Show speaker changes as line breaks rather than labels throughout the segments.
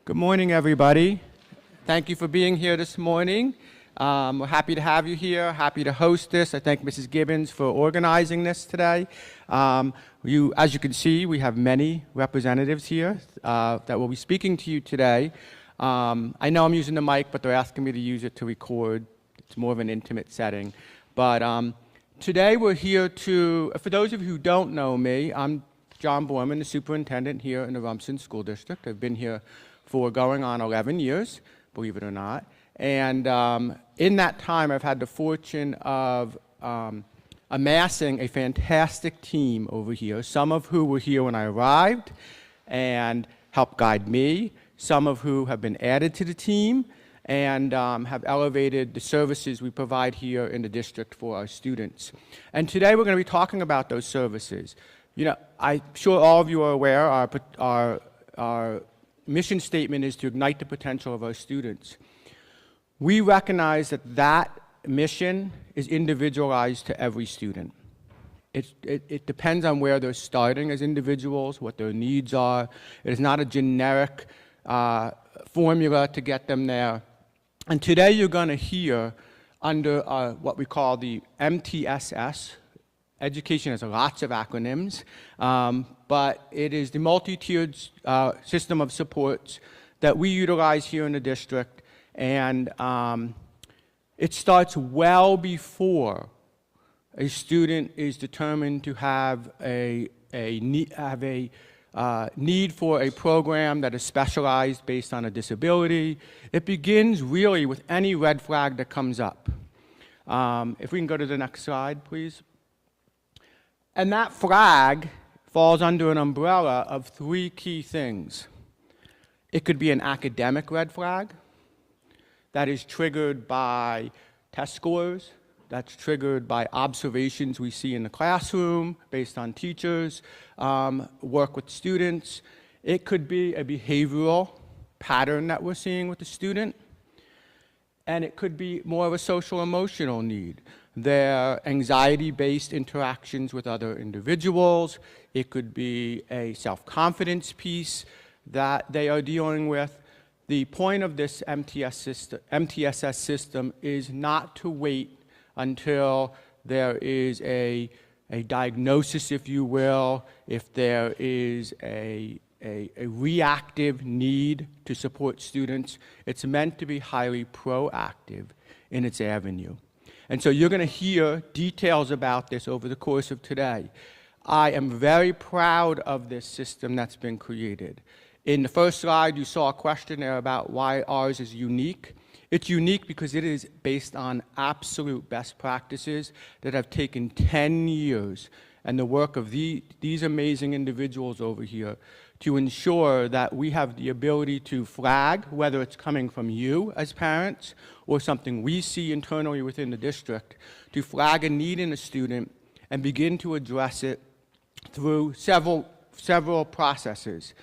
Good morning, everybody. Thank you for being here this morning. We're happy to have you here, happy to host this. I thank Mrs. Gibbons for organizing this today. As you can see, we have many representatives here that will be speaking to you today. I know I'm using the mic, but they're asking me to use it to record. It's more of an intimate setting. But today we're here for those of you who don't know me, I'm John Borman, the superintendent here in the Rumson School District. I've been here for going on 11 years, believe it or not. And in that time, I've had the fortune of amassing a fantastic team over here, some of who were here when I arrived and helped guide me, some of who have been added to the team and have elevated the services we provide here in the district for our students. And today we're going to be talking about those services. You know, I'm sure all of you are aware our mission statement is to ignite the potential of our students. We recognize that mission is individualized to every student. It depends on where they're starting as individuals, what their needs are. It is not a generic formula to get them there. And today you're going to hear under what we call the MTSS. Education has lots of acronyms, but it is the multi-tiered system of supports that we utilize here in the district, and it starts well before a student is determined to have a need for a program that is specialized based on a disability. It begins really with any red flag that comes up. If we can go to the next slide, please. And that flag falls under an umbrella of three key things. It could be an academic red flag that is triggered by test scores, that's triggered by observations we see in the classroom based on teachers, work with students. It could be a behavioral pattern that we're seeing with the student. And it could be more of a social emotional need. Their anxiety-based interactions with other individuals. It could be a self-confidence piece that they are dealing with. The point of this MTSS system is not to wait until there is a diagnosis, if you will, if there is a reactive need to support students. It's meant to be highly proactive in its avenue. And so you're going to hear details about this over the course of today. I am very proud of this system that's been created. In the first slide, you saw a question there about why ours is unique. It's unique because it is based on absolute best practices that have taken 10 years and the work of these amazing individuals over here to ensure that we have the ability to flag, whether it's coming from you as parents or something we see internally within the district, to flag a need in a student and begin to address it through several processes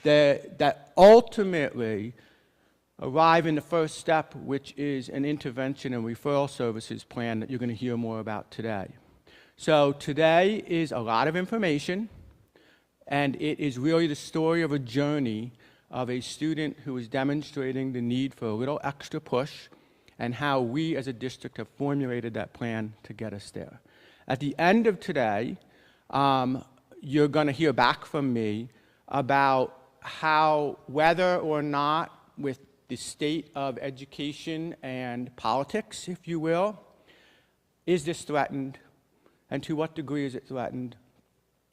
that ultimately arrive in the first step, which is an intervention and referral services plan that you're going to hear more about today. So today is a lot of information, and it is really the story of a journey of a student who is demonstrating the need for a little extra push and how we as a district have formulated that plan to get us there. At the end of today, you're going to hear back from me about how, whether or not with the state of education and politics, if you will, is this threatened, and to what degree is it threatened?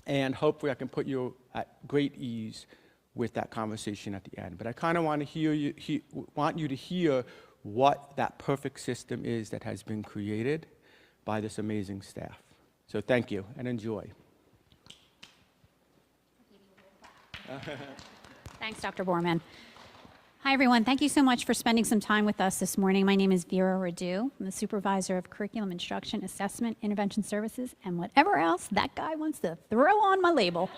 And hopefully I can put you at great ease with that conversation at the end. But I kind of want you to hear what that perfect system is that has been created by this amazing staff. So thank you and enjoy.
Thanks, Dr. Borman. Hi, everyone. Thank you so much for spending some time with us this morning. My name is Vera Radu. I'm the Supervisor of Curriculum Instruction, Assessment, Intervention Services, and whatever else that guy wants to throw on my label.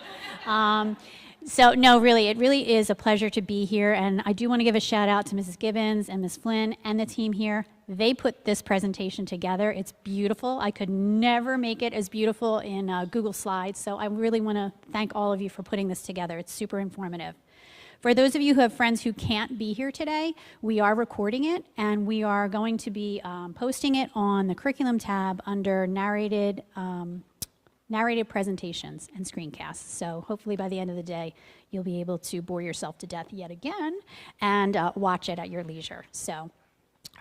So, no, really, it really is a pleasure to be here, and I do want to give a shout out to Mrs. Gibbons and Ms. Flynn and the team here. They put this presentation together. It's beautiful. I could never make it as beautiful in Google Slides, so I really want to thank all of you for putting this together. It's super informative. For those of you who have friends who can't be here today, we are recording it, and we are going to be posting it on the curriculum tab under narrated presentations and screencasts. So hopefully by the end of the day, you'll be able to bore yourself to death yet again and watch it at your leisure. So,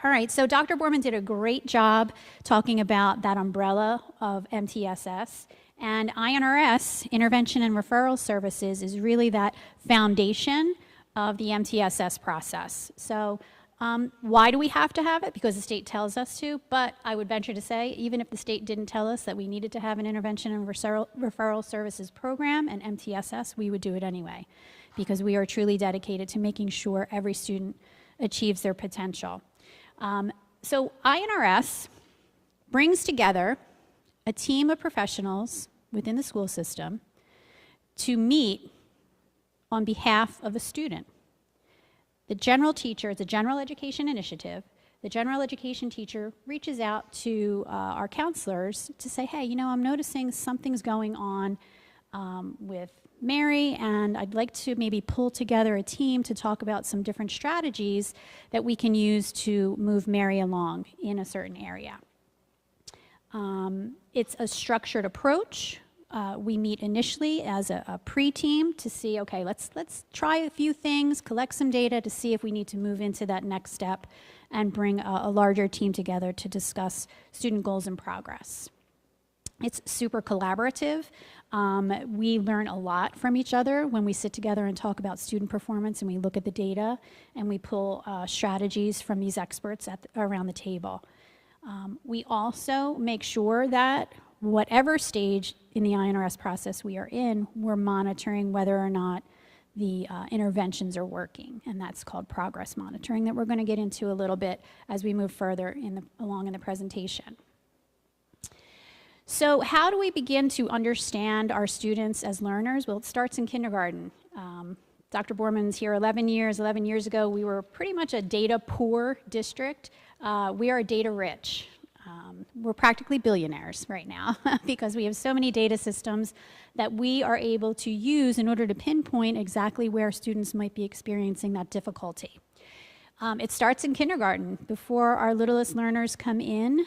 all right, so Dr. Borman did a great job talking about that umbrella of MTSS. And INRS, Intervention and Referral Services, is really that foundation of the MTSS process. So why do we have to have it? Because the state tells us to, but I would venture to say, even if the state didn't tell us that we needed to have an Intervention and Referral Services program, and MTSS, we would do it anyway, because we are truly dedicated to making sure every student achieves their potential. So INRS brings together a team of professionals within the school system to meet on behalf of a student. The general teacher, it's a general education initiative, the general education teacher reaches out to our counselors to say, hey, you know, I'm noticing something's going on with Mary, and I'd like to maybe pull together a team to talk about some different strategies that we can use to move Mary along in a certain area. It's a structured approach. We meet initially as a pre-team to see, okay, let's try a few things, collect some data to see if we need to move into that next step and bring a larger team together to discuss student goals and progress. It's super collaborative. We learn a lot from each other when we sit together and talk about student performance, and we look at the data and we pull strategies from these experts around the table. We also make sure that whatever stage in the INRS process we are in, we're monitoring whether or not the interventions are working, and that's called progress monitoring that we're going to get into a little bit as we move further along in the presentation. So how do we begin to understand our students as learners? Well, it starts in kindergarten. Dr. Borman's here 11 years. 11 years ago, we were pretty much a data-poor district. We are data-rich. We're practically billionaires right now because we have so many data systems that we are able to use in order to pinpoint exactly where students might be experiencing that difficulty. It starts in kindergarten. Before our littlest learners come in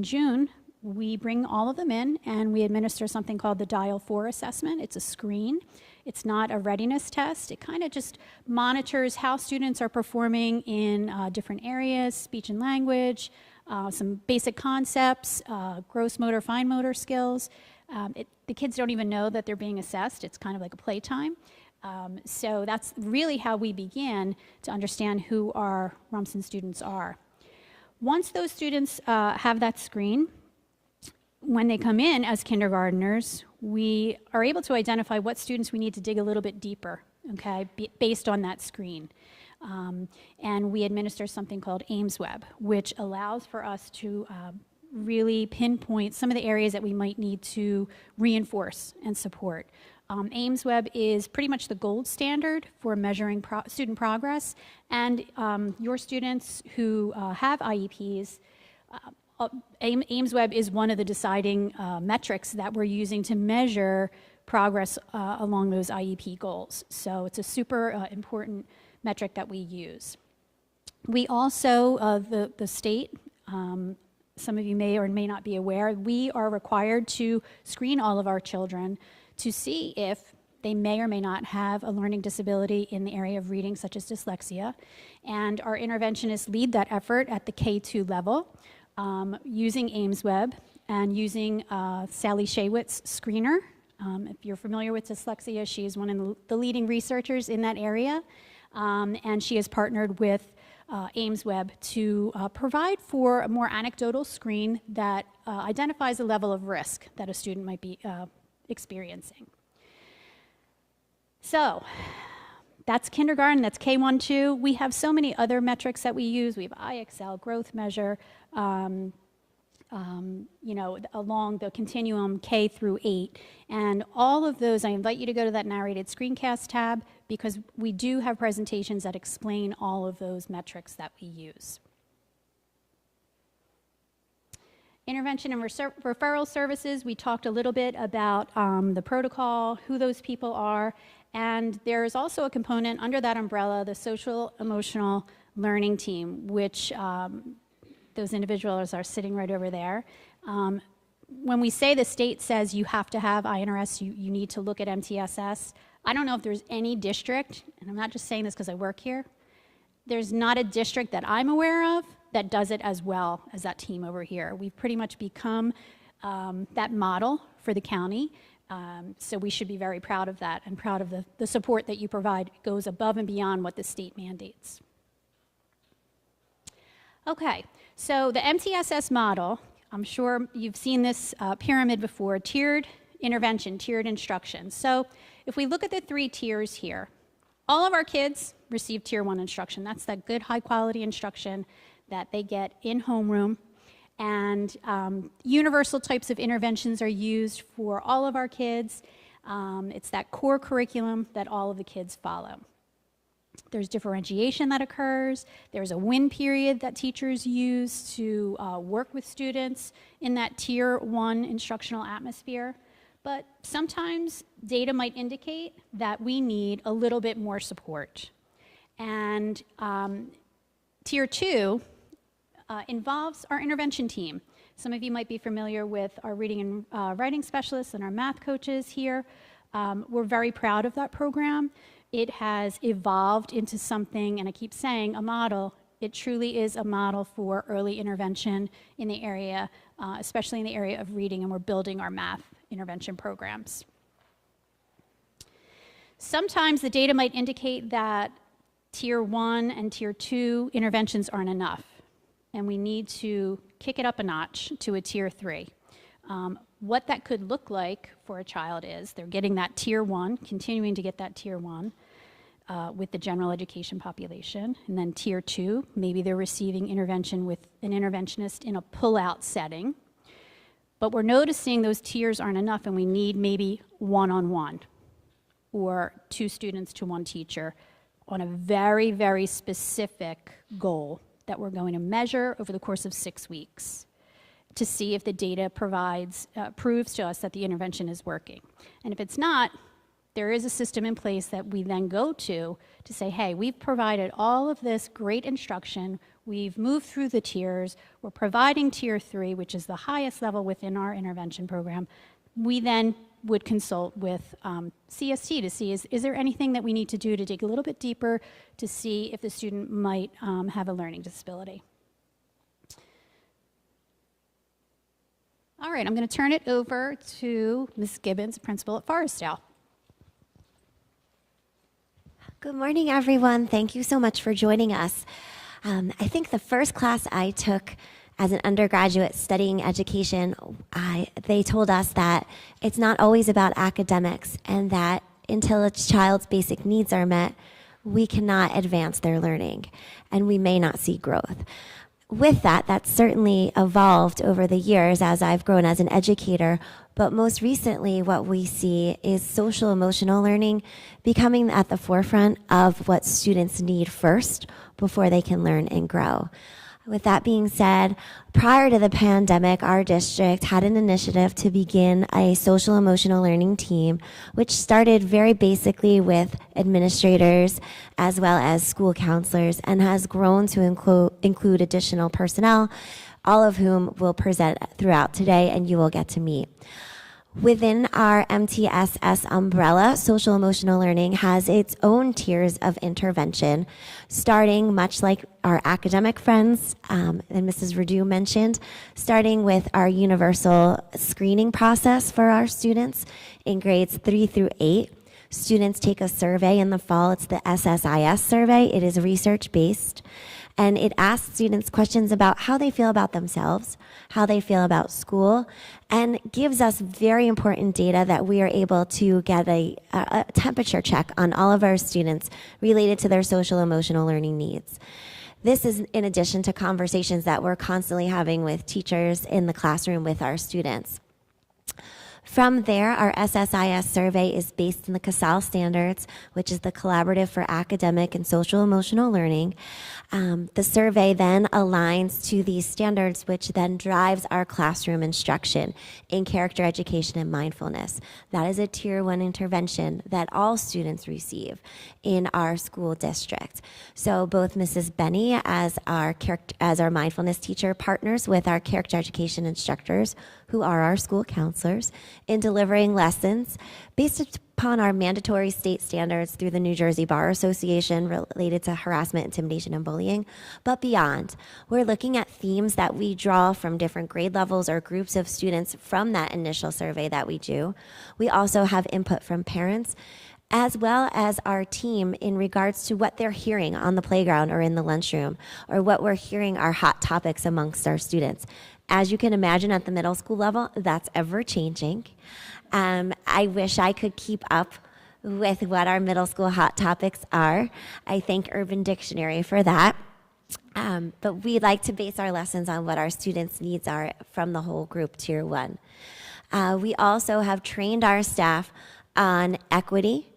June, we bring all of them in and we administer something called the Dial 4 assessment. It's a screen. It's not a readiness test. It kind of just monitors how students are performing in different areas, speech and language, some basic concepts, gross motor, fine motor skills. The kids don't even know that they're being assessed. It's kind of like a playtime. So that's really how we begin to understand who our Rumson students are. Once those students have that screen, when they come in as kindergartners, we are able to identify what students we need to dig a little bit deeper, okay, based on that screen. And we administer something called AIMSweb, which allows for us to really pinpoint some of the areas that we might need to reinforce and support. AIMSweb is pretty much the gold standard for measuring student progress, and your students who have IEPs, AIMSweb is one of the deciding metrics that we're using to measure progress along those IEP goals. So it's a super important metric that we use. We also, the state, some of you may or may not be aware, we are required to screen all of our children to see if they may or may not have a learning disability in the area of reading, such as dyslexia. And our interventionists lead that effort at the K2 level. Using AIMSweb and using Sally Shaywitz's screener. If you're familiar with dyslexia, she is one of the leading researchers in that area, and she has partnered with AIMSweb to provide for a more anecdotal screen that identifies a level of risk that a student might be experiencing. So that's kindergarten, that's K1-2. We have so many other metrics that we use. We have IXL, growth measure, along the continuum K through 8. And all of those, I invite you to go to that narrated screencast tab because we do have presentations that explain all of those metrics that we use. Intervention and referral services, we talked a little bit about the protocol, who those people are, And there is also a component under that umbrella, the social emotional learning team, which those individuals are sitting right over there. When we say the state says you have to have INRS, you need to look at MTSS, I don't know if there's any district, and I'm not just saying this because I work here, there's not a district that I'm aware of that does it as well as that team over here. We've pretty much become that model for the county, so we should be very proud of that and proud of the support that you provide. It goes above and beyond what the state mandates. Okay, so the MTSS model, I'm sure you've seen this pyramid before, tiered intervention, tiered instruction. So if we look at the 3 tiers here, all of our kids receive tier 1 instruction. That's that good high quality instruction that they get in homeroom. And universal types of interventions are used for all of our kids. It's that core curriculum that all of the kids follow. There's differentiation that occurs. There's a win period that teachers use to work with students in that tier 1 instructional atmosphere. But sometimes data might indicate that we need a little bit more support. And tier 2 involves our intervention team. Some of you might be familiar with our reading and writing specialists and our math coaches here. We're very proud of that program. It has evolved into something, and I keep saying a model. It truly is a model for early intervention in the area, especially in the area of reading, and we're building our math intervention programs. Sometimes the data might indicate that tier 1 and tier 2 interventions aren't enough, and we need to kick it up a notch to a tier 3. What that could look like for a child is they're getting that tier 1, continuing to get that tier 1 with the general education population, and then tier 2, maybe they're receiving intervention with an interventionist in a pull-out setting. But we're noticing those tiers aren't enough, and we need maybe one-on-one or 2 students to 1 teacher on a very, very specific goal that we're going to measure over the course of 6 weeks to see if the data proves to us that the intervention is working. And if it's not, there is a system in place that we then go to say, hey, we've provided all of this great instruction, we've moved through the tiers, we're providing tier 3, which is the highest level within our intervention program. We then would consult with CST to see, is there anything that we need to do to dig a little bit deeper to see if the student might have a learning disability. All right, I'm going to turn it over to Ms. Gibbons, principal at Forestdale.
Good morning, everyone. Thank you so much for joining us. I think the first class I took as an undergraduate studying education, they told us that it's not always about academics, and that until a child's basic needs are met, we cannot advance their learning, and we may not see growth. With that, that's certainly evolved over the years as I've grown as an educator, but most recently what we see is social emotional learning becoming at the forefront of what students need first before they can learn and grow. With that being said, prior to the pandemic, our district had an initiative to begin a social emotional learning team, which started very basically with administrators as well as school counselors and has grown to include additional personnel, all of whom will present throughout today and you will get to meet. Within our MTSS umbrella, social emotional learning has its own tiers of intervention, starting much like our academic friends, and Mrs. Verdu mentioned, starting with our universal screening process for our students in grades 3 through 8. Students take a survey in the fall. It's the SSIS survey. It is research-based. And it asks students questions about how they feel about themselves, how they feel about school, and gives us very important data that we are able to get a temperature check on all of our students related to their social emotional learning needs. This is in addition to conversations that we're constantly having with teachers in the classroom with our students. From there, our SSIS survey is based on the CASAL standards, which is the Collaborative for Academic and Social Emotional Learning. The survey then aligns to these standards, which then drives our classroom instruction in character education and mindfulness. That is a Tier 1 intervention that all students receive in our school district. So both Mrs. Benny, as our mindfulness teacher, partners with our character education instructors, who are our school counselors, in delivering lessons based upon our mandatory state standards through the New Jersey Bar Association related to harassment, intimidation, and bullying. But beyond, we're looking at themes that we draw from different grade levels or groups of students from that initial survey that we do. We also have input from parents, as well as our team in regards to what they're hearing on the playground or in the lunchroom, or what we're hearing are hot topics amongst our students. As you can imagine, at the middle school level, that's ever changing. I wish I could keep up with what our middle school hot topics are. I thank Urban Dictionary for that. But we like to base our lessons on what our students' needs are from the whole group, Tier 1. We also have trained our staff on equity,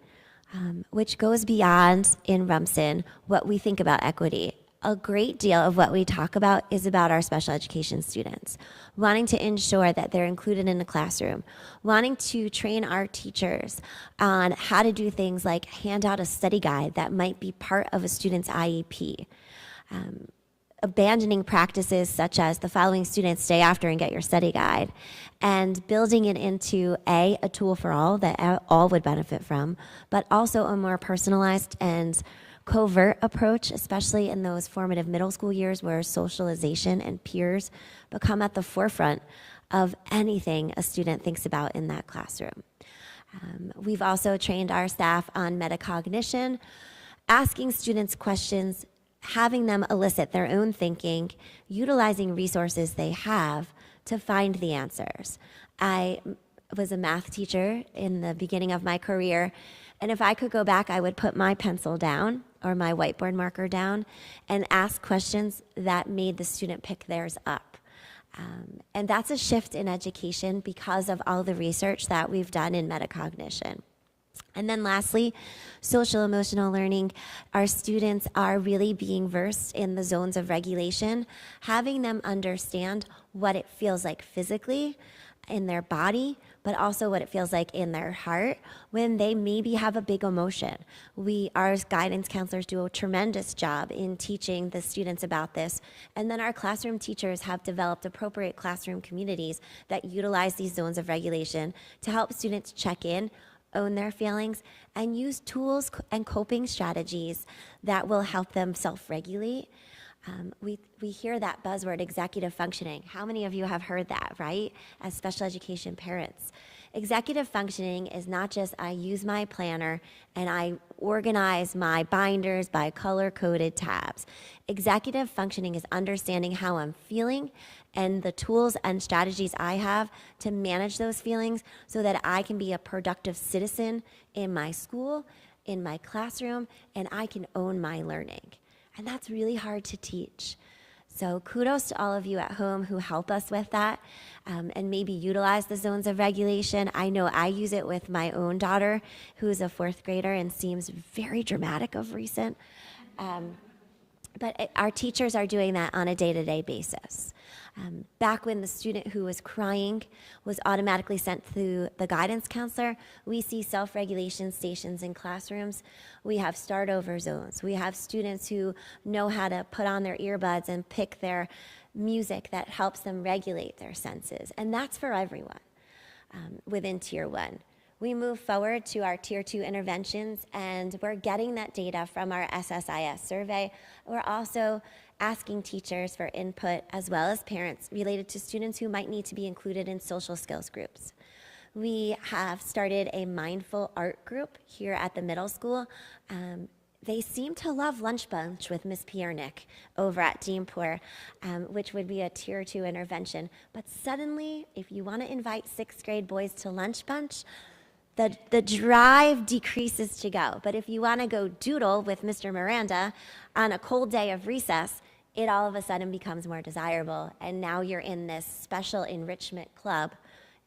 which goes beyond in Rumson what we think about equity. A great deal of what we talk about is about our special education students, wanting to ensure that they're included in the classroom, wanting to train our teachers on how to do things like hand out a study guide that might be part of a student's IEP, abandoning practices such as the following students stay after and get your study guide, and building it into a tool for all that all would benefit from, but also a more personalized and covert approach, especially in those formative middle school years where socialization and peers become at the forefront of anything a student thinks about in that classroom. We've also trained our staff on metacognition, asking students questions, having them elicit their own thinking, utilizing resources they have to find the answers. I was a math teacher in the beginning of my career, and if I could go back, I would put my pencil down or my whiteboard marker down and ask questions that made the student pick theirs up. And that's a shift in education because of all the research that we've done in metacognition. And then lastly, social emotional learning. Our students are really being versed in the zones of regulation, having them understand what it feels like physically in their body, but also what it feels like in their heart when they maybe have a big emotion. We, our guidance counselors, do a tremendous job in teaching the students about this. And then our classroom teachers have developed appropriate classroom communities that utilize these zones of regulation to help students check in, own their feelings, and use tools and coping strategies that will help them self-regulate. We hear that buzzword, executive functioning. How many of you have heard that, right? As special education parents. Executive functioning is not just I use my planner and I organize my binders by color-coded tabs. Executive functioning is understanding how I'm feeling and the tools and strategies I have to manage those feelings so that I can be a productive citizen in my school, in my classroom, and I can own my learning. And that's really hard to teach. So kudos to all of you at home who help us with that and maybe utilize the zones of regulation. I know I use it with my own daughter, who's a fourth grader and seems very dramatic of recent. But our teachers are doing that on a day-to-day basis. Back when the student who was crying was automatically sent to the guidance counselor, we see self-regulation stations in classrooms. We have start-over zones. We have students who know how to put on their earbuds and pick their music that helps them regulate their senses. And that's for everyone within Tier 1. We move forward to our Tier 2 interventions, and we're getting that data from our SSIS survey. We're also asking teachers for input as well as parents related to students who might need to be included in social skills groups. We have started a mindful art group here at the middle school. They seem to love Lunch Bunch with Miss Piernick over at Deanport, which would be a Tier 2 intervention. But suddenly, if you want to invite 6th grade boys to Lunch Bunch, the drive decreases to go. But if you want to go doodle with Mr. Miranda on a cold day of recess, it all of a sudden becomes more desirable. And now you're in this special enrichment club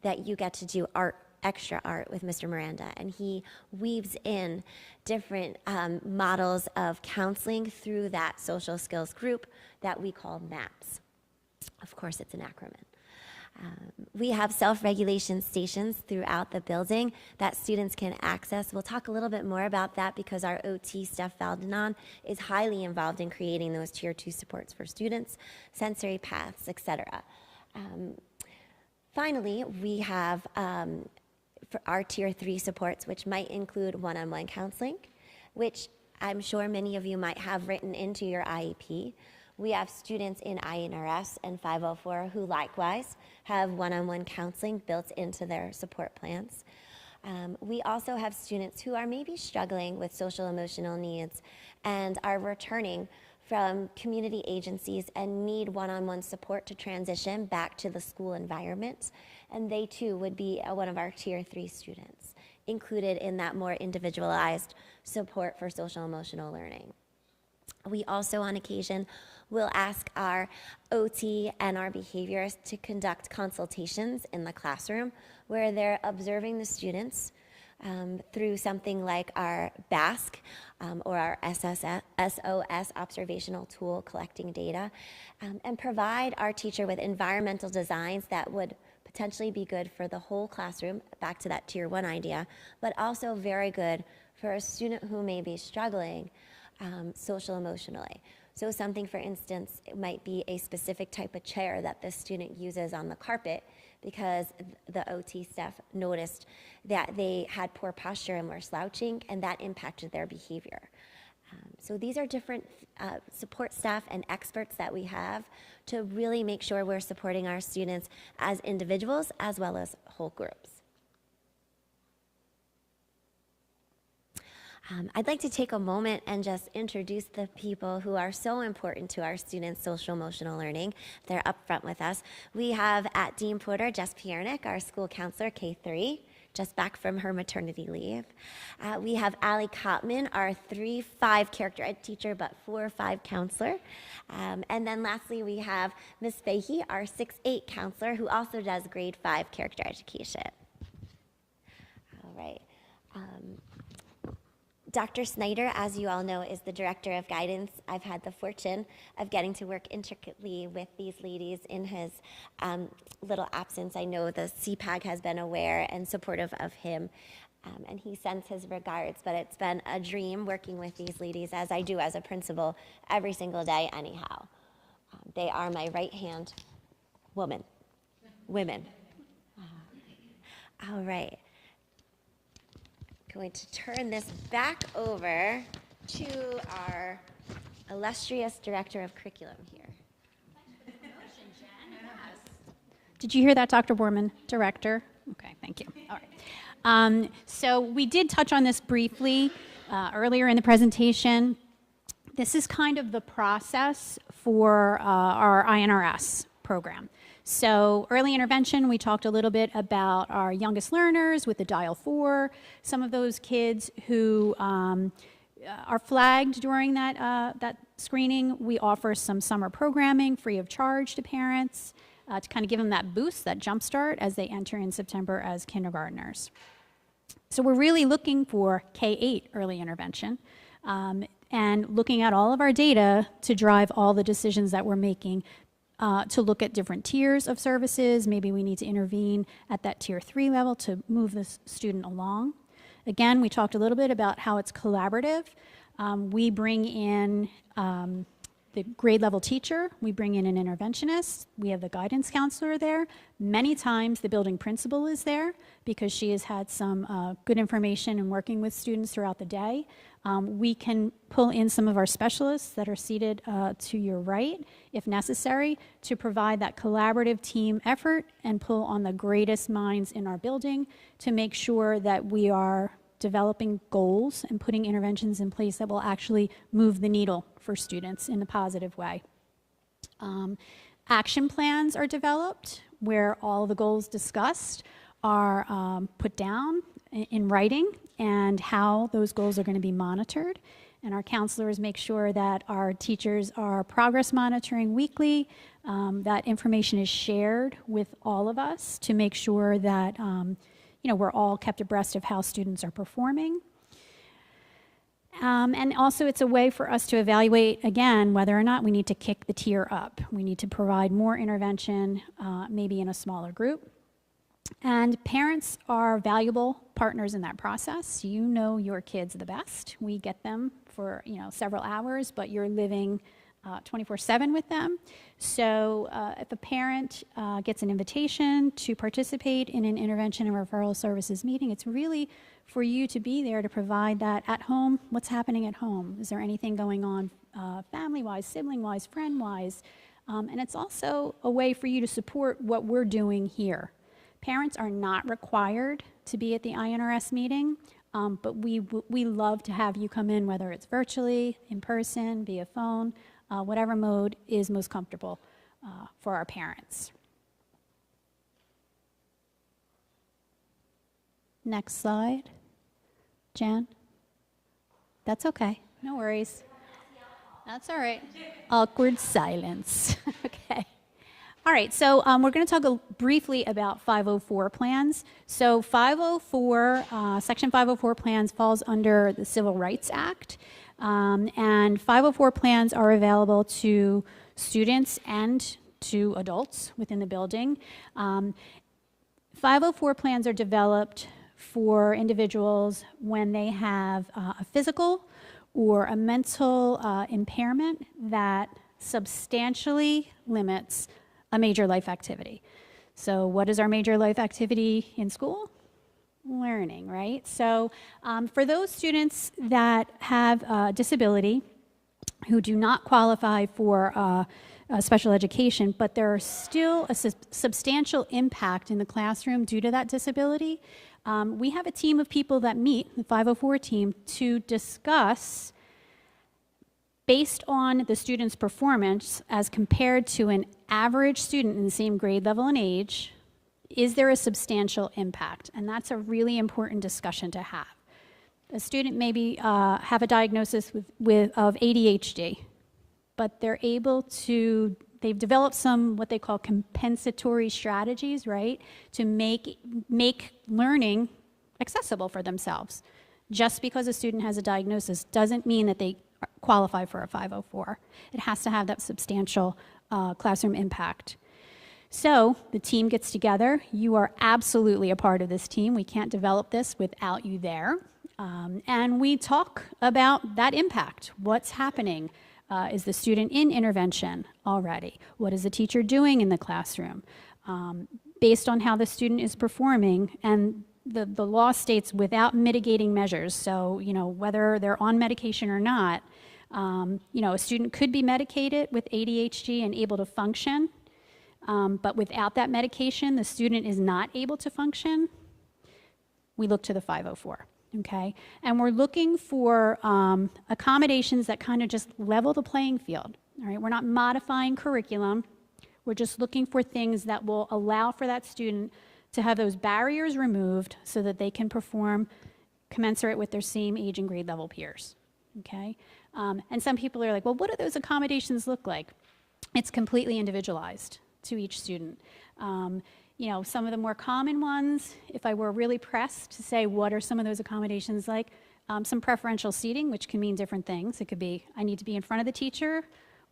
that you get to do extra art with Mr. Miranda, and he weaves in different models of counseling through that social skills group that we call MAPS. Of course, it's an acronym. We have self-regulation stations throughout the building that students can access. We'll talk a little bit more about that because our OT, Steph Valdenon, is highly involved in creating those Tier 2 supports for students, sensory paths, etc. Finally, we have for our Tier 3 supports, which might include one-on-one counseling, which I'm sure many of you might have written into your IEP. We have students in INRS and 504 who likewise have one-on-one counseling built into their support plans. We also have students who are maybe struggling with social emotional needs and are returning from community agencies and need one-on-one support to transition back to the school environment. And they too would be one of our Tier 3 students, included in that more individualized support for social emotional learning. We also, on occasion, will ask our OT and our behaviorists to conduct consultations in the classroom where they're observing the students through something like our BASC or our SOS observational tool collecting data, and provide our teacher with environmental designs that would potentially be good for the whole classroom, back to that Tier 1 idea, but also very good for a student who may be struggling social emotionally. So something, for instance, it might be a specific type of chair that the student uses on the carpet because the OT staff noticed that they had poor posture and were slouching, and that impacted their behavior. So these are different support staff and experts that we have to really make sure we're supporting our students as individuals as well as whole groups. I'd like to take a moment and just introduce the people who are so important to our students' social emotional learning. They're up front with us. We have at Dean Porter, Jess Piernick, our school counselor, K3, just back from her maternity leave. We have Allie Kottman, our 3-5 character ed teacher, but 4-5 counselor. And then lastly, we have Ms. Fahey, our 6-8 counselor, who also does grade 5 character education. All right. Dr. Snyder, as you all know, is the Director of Guidance. I've had the fortune of getting to work intricately with these ladies in his little absence. I know the CPAG has been aware and supportive of him, and he sends his regards, but it's been a dream working with these ladies, as I do as a principal every single day anyhow. They are my right-hand women. All right. Going to turn this back over to our illustrious Director of Curriculum here.
Did you hear that, Dr. Borman, Director? Okay, thank you. All right. So we did touch on this briefly earlier in the presentation. This is kind of the process for our INRS program. So early intervention, we talked a little bit about our youngest learners with the Dial 4, some of those kids who are flagged during that screening. We offer some summer programming free of charge to parents to kind of give them that boost, that jump start as they enter in September as kindergartners. So we're really looking for K-8 early intervention and looking at all of our data to drive all the decisions that we're making to look at different tiers of services. Maybe we need to intervene at that Tier 3 level to move the student along. Again, we talked a little bit about how it's collaborative. We bring in the grade level teacher, we bring in an interventionist, we have the guidance counselor there. Many times the building principal is there because she has had some good information in working with students throughout the day. We can pull in some of our specialists that are seated to your right, if necessary, to provide that collaborative team effort and pull on the greatest minds in our building to make sure that we are developing goals and putting interventions in place that will actually move the needle for students in a positive way. Action plans are developed where all the goals discussed are put down in writing and how those goals are going to be monitored. And our counselors make sure that our teachers are progress monitoring weekly, that information is shared with all of us to make sure that we're all kept abreast of how students are performing. And also it's a way for us to evaluate, again, whether or not we need to kick the tier up. We need to provide more intervention, maybe in a smaller group. And parents are valuable partners in that process. You know your kids the best. We get them for several hours, but you're living 24/7 with them. So if a parent gets an invitation to participate in an intervention and referral services meeting, it's really for you to be there to provide that at home. What's happening at home? Is there anything going on family-wise, sibling-wise, friend-wise? And it's also a way for you to support what we're doing here. Parents are not required to be at the INRS meeting, but we love to have you come in, whether it's virtually, in person, via phone, whatever mode is most comfortable for our parents. Next slide. Jan? That's okay. No worries. That's all right. Awkward silence. Okay. All right, so we're going to talk briefly about 504 plans. So 504, Section 504 plans falls under the Civil Rights Act, and 504 plans are available to students and to adults within the building. 504 plans are developed for individuals when they have a physical or a mental impairment that substantially limits a major life activity. So what is our major life activity in school? Learning, right? So for those students that have a disability who do not qualify for special education, but there are still a substantial impact in the classroom due to that disability, we have a team of people that meet, the 504 team, to discuss based on the student's performance as compared to an average student in the same grade level and age, is there a substantial impact? And that's a really important discussion to have. A student maybe have a diagnosis of ADHD, but they've developed some what they call compensatory strategies, right, to make learning accessible for themselves. Just because a student has a diagnosis doesn't mean that they qualify for a 504. It has to have that substantial classroom impact. So the team gets together. You are absolutely a part of this team. We can't develop this without you there. And we talk about that impact. What's happening? Is the student in intervention already? What is the teacher doing in the classroom? Based on how the student is performing, and the law states without mitigating measures, so whether they're on medication or not, a student could be medicated with ADHD and able to function, but without that medication, the student is not able to function, we look to the 504, okay? And we're looking for accommodations that kind of just level the playing field, all right? We're not modifying curriculum, we're just looking for things that will allow for that student to have those barriers removed so that they can perform commensurate with their same age and grade level peers, okay? And some people are like, well, what do those accommodations look like? It's completely individualized to each student. Some of the more common ones, if I were really pressed to say what are some of those accommodations like, some preferential seating, which can mean different things. It could be, I need to be in front of the teacher,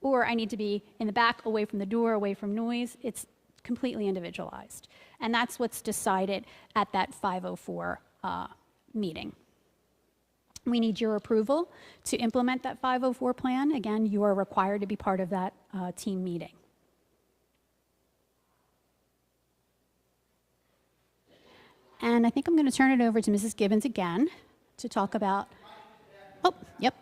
or I need to be in the back, away from the door, away from noise. It's completely individualized. And that's what's decided at that 504 meeting. We need your approval to implement that 504 plan. Again, you are required to be part of that team meeting. And I think I'm going to turn it over to Mrs. Gibbons again to talk about, oh, yep.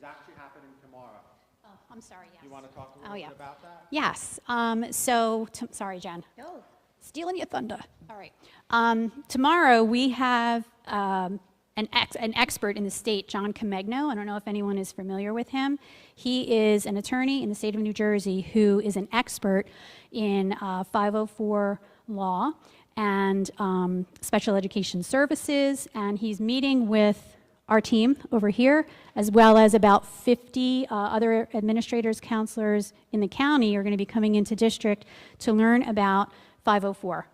Actually happening tomorrow.
Oh, I'm sorry, yes.
You want to talk a little bit about that?
Yes. Sorry, Jen.
No.
Stealing your thunder. All right. Tomorrow we have an expert in the state, John Comegno. I don't know if anyone is familiar with him. He is an attorney in the state of New Jersey who is an expert in 504 law. and special education services, and he's meeting with our team over here, as well as about 50 other administrators, counselors in the county are going to be coming into district to learn about 504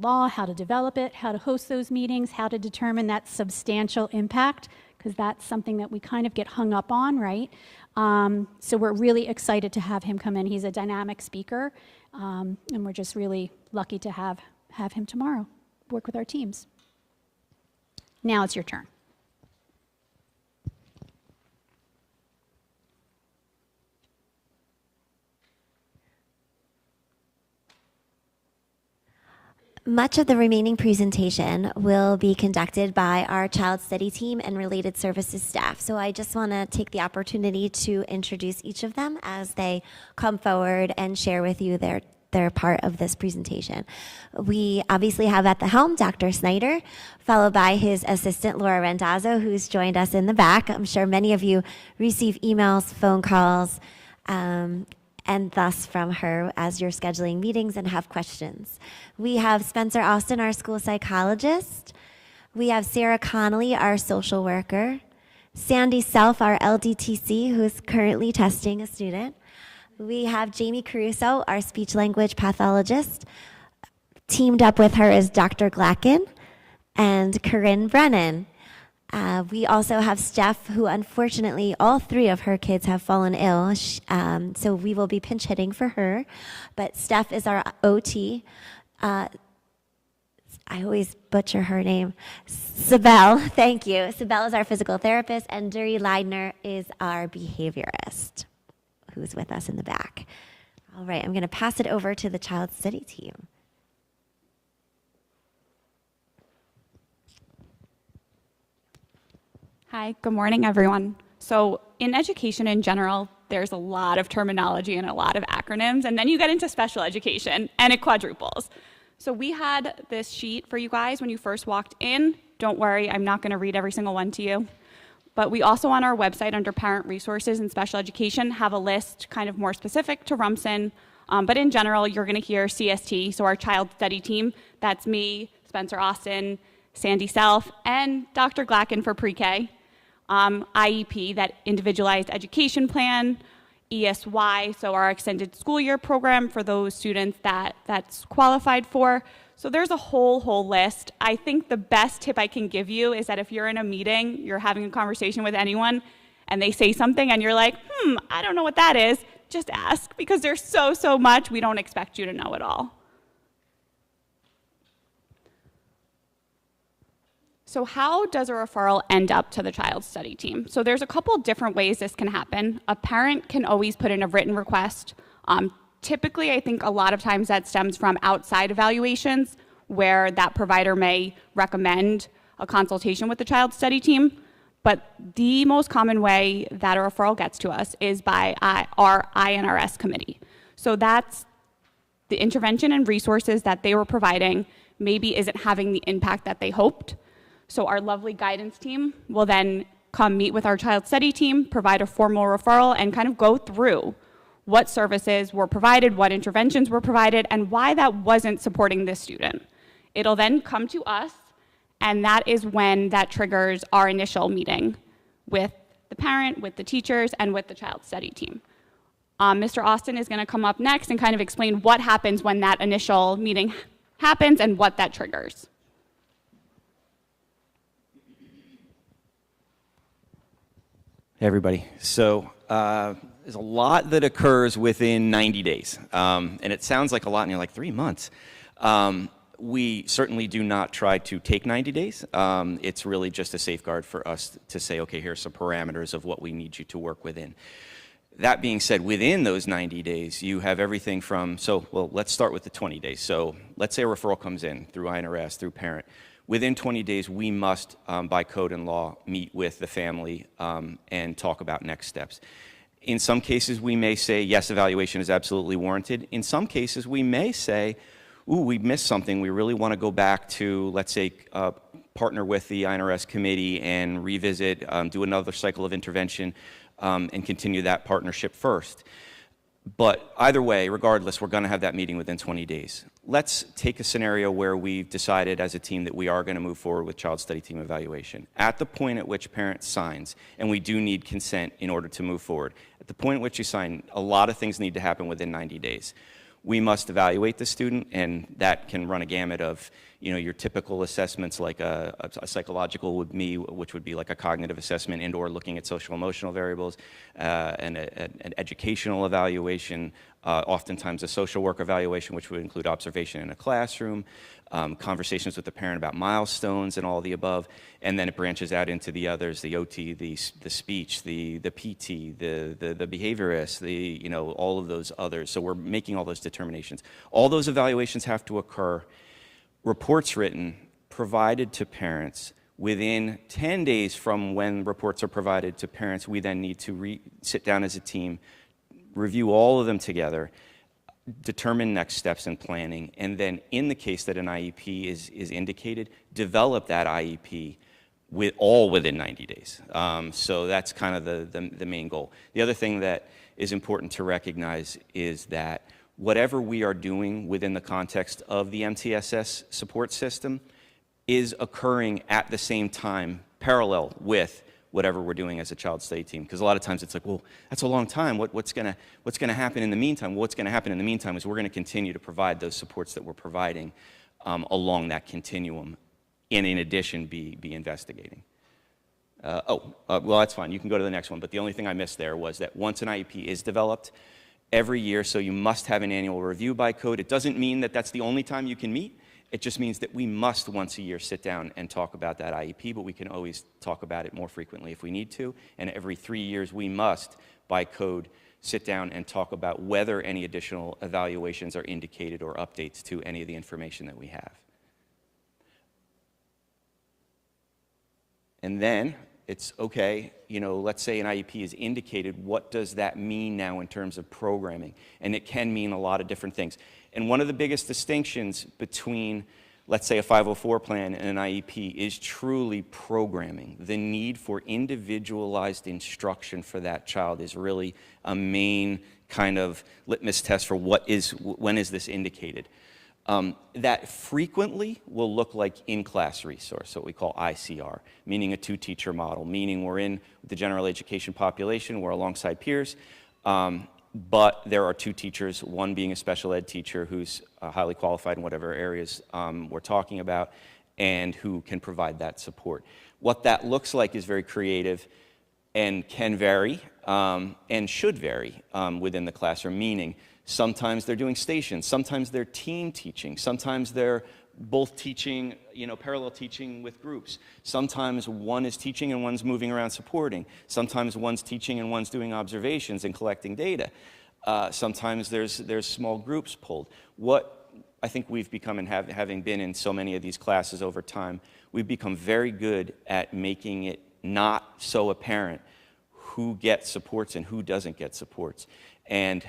law, how to develop it, how to host those meetings, how to determine that substantial impact, because that's something that we kind of get hung up on, right? So we're really excited to have him come in. He's a dynamic speaker, and we're just really lucky to have him tomorrow, work with our teams. Now it's your turn.
Much of the remaining presentation will be conducted by our child study team and related services staff. So I just want to take the opportunity to introduce each of them as they come forward and share with you their part of this presentation. We obviously have at the helm Dr. Snyder, followed by his assistant Laura Randazzo, who's joined us in the back. I'm sure many of you receive emails, phone calls, and thus from her as you're scheduling meetings and have questions. We have Spencer Austin, our school psychologist. We have Sarah Connolly, our social worker. Sandy Self, our LDTC, who is currently testing a student. We have Jamie Caruso, our speech language pathologist. Teamed up with her is Dr. Glacken and Corinne Brennan. We also have Steph, who unfortunately all three of her kids have fallen ill, so we will be pinch hitting for her. But Steph is our OT. I always butcher her name. Sibel, thank you. Sibel is our physical therapist, and Duri Leidner is our behaviorist, who's with us in the back. All right, I'm going to pass it over to the child study team.
Hi, good morning, everyone. So in education in general, there's a lot of terminology and a lot of acronyms, and then you get into special education, and it quadruples. So we had this sheet for you guys when you first walked in. Don't worry, I'm not going to read every single one to you. But we also on our website under Parent Resources and Special Education have a list kind of more specific to Rumson. But in general, you're going to hear CST, so our child study team. That's me, Spencer Austin, Sandy Self, and Dr. Glacken for pre-K. IEP, that individualized education plan, ESY, so our extended school year program for those students that's qualified for. So there's a whole list. I think the best tip I can give you is that if you're in a meeting, you're having a conversation with anyone, and they say something and you're like, I don't know what that is, just ask, because there's so much, we don't expect you to know it all. So how does a referral end up to the child study team? So there's a couple different ways this can happen. A parent can always put in a written request. Typically, I think a lot of times that stems from outside evaluations where that provider may recommend a consultation with the child study team. But the most common way that a referral gets to us is by our INRS committee. So that's the intervention and resources that they were providing maybe isn't having the impact that they hoped. So our lovely guidance team will then come meet with our child study team, provide a formal referral, and kind of go through what services were provided, what interventions were provided, and why that wasn't supporting this student. It'll then come to us, and that is when that triggers our initial meeting with the parent, with the teachers, and with the child study team. Mr. Austin is going to come up next and kind of explain what happens when that initial meeting happens and what that triggers.
Hey everybody. So there's a lot that occurs within 90 days. And it sounds like a lot and you're like, 3 months. We certainly do not try to take 90 days. It's really just a safeguard for us to say, okay, here's some parameters of what we need you to work within. That being said, within those 90 days, you have everything from, let's start with the 20 days. So let's say a referral comes in through INRS, through parent. Within 20 days, we must, by code and law, meet with the family and talk about next steps. In some cases, we may say, yes, evaluation is absolutely warranted. In some cases, we may say, ooh, we missed something. We really want to go back to, let's say, partner with the INRS committee and revisit, do another cycle of intervention, and continue that partnership first. But either way, regardless, we're going to have that meeting within 20 days. Let's take a scenario where we've decided as a team that we are going to move forward with child study team evaluation. At the point at which parent signs, and we do need consent in order to move forward, at the point at which you sign, a lot of things need to happen within 90 days. We must evaluate the student, and that can run a gamut of, your typical assessments like a psychological which would be like a cognitive assessment and/or looking at social emotional variables, and an educational evaluation, oftentimes a social work evaluation, which would include observation in a classroom, conversations with the parent about milestones and all the above, and then it branches out into the others, the OT, the speech, the PT, the behaviorist, all of those others. So we're making all those determinations. All those evaluations have to occur, reports written, provided to parents. Within 10 days from when reports are provided to parents, we then need to sit down as a team, review all of them together, determine next steps in planning, and then in the case that an IEP is indicated, develop that IEP within 90 days. So that's kind of the main goal. The other thing that is important to recognize is that whatever we are doing within the context of the MTSS support system is occurring at the same time, parallel with whatever we're doing as a child study team. Because a lot of times it's like, well, that's a long time. What's going to happen in the meantime? What's going to happen in the meantime is we're going to continue to provide those supports that we're providing along that continuum, and in addition, be investigating. Well, that's fine. You can go to the next one. But the only thing I missed there was that once an IEP is developed, every year, so you must have an annual review by code. It doesn't mean that that's the only time you can meet. It just means that we must once a year sit down and talk about that IEP, but we can always talk about it more frequently if we need to. And every 3 years, we must, by code, sit down and talk about whether any additional evaluations are indicated or updates to any of the information that we have. And then it's okay, let's say an IEP is indicated, what does that mean now in terms of programming? And it can mean a lot of different things. And one of the biggest distinctions between, let's say, a 504 plan and an IEP is truly programming. The need for individualized instruction for that child is really a main kind of litmus test for when is this indicated. That frequently will look like in-class resource, what we call ICR, meaning a two-teacher model, meaning we're in the general education population, we're alongside peers, but there are two teachers, one being a special ed teacher who's highly qualified in whatever areas we're talking about, and who can provide that support. What that looks like is very creative and can vary and should vary within the classroom, meaning sometimes they're doing stations, sometimes they're team teaching, sometimes they're both teaching, parallel teaching with groups. Sometimes one is teaching and one's moving around supporting. Sometimes one's teaching and one's doing observations and collecting data. Sometimes there's small groups pulled. What I think we've become, and having been in so many of these classes over time, we've become very good at making it not so apparent who gets supports and who doesn't get supports. And,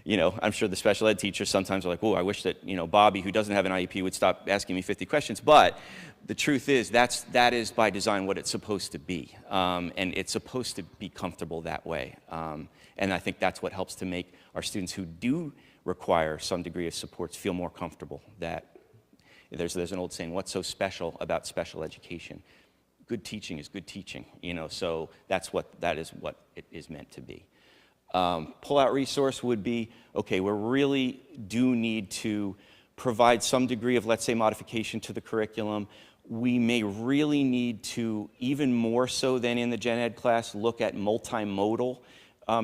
I'm sure the special ed teachers sometimes are like, oh, I wish that, Bobby, who doesn't have an IEP, would stop asking me 50 questions. But the truth is, that is by design what it's supposed to be. And it's supposed to be comfortable that way. And I think that's what helps to make our students who do require some degree of supports feel more comfortable. That there's an old saying, what's so special about special education? Good teaching is good teaching, so that is what it is meant to be. Pull-out resource would be, okay, we really do need to provide some degree of, let's say, modification to the curriculum. We may really need to, even more so than in the gen ed class, look at multimodal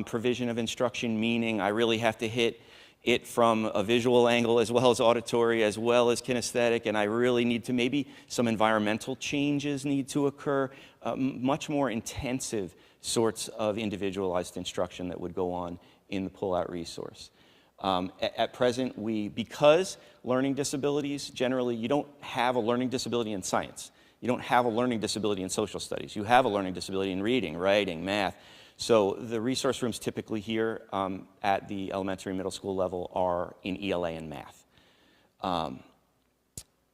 provision of instruction, meaning I really have to hit it from a visual angle as well as auditory as well as kinesthetic, and I really need to, maybe some environmental changes need to occur, much more intensive sorts of individualized instruction that would go on in the pull-out resource. At present, because learning disabilities, generally, you don't have a learning disability in science. You don't have a learning disability in social studies. You have a learning disability in reading, writing, math. So the resource rooms typically here at the elementary and middle school level are in ELA and math.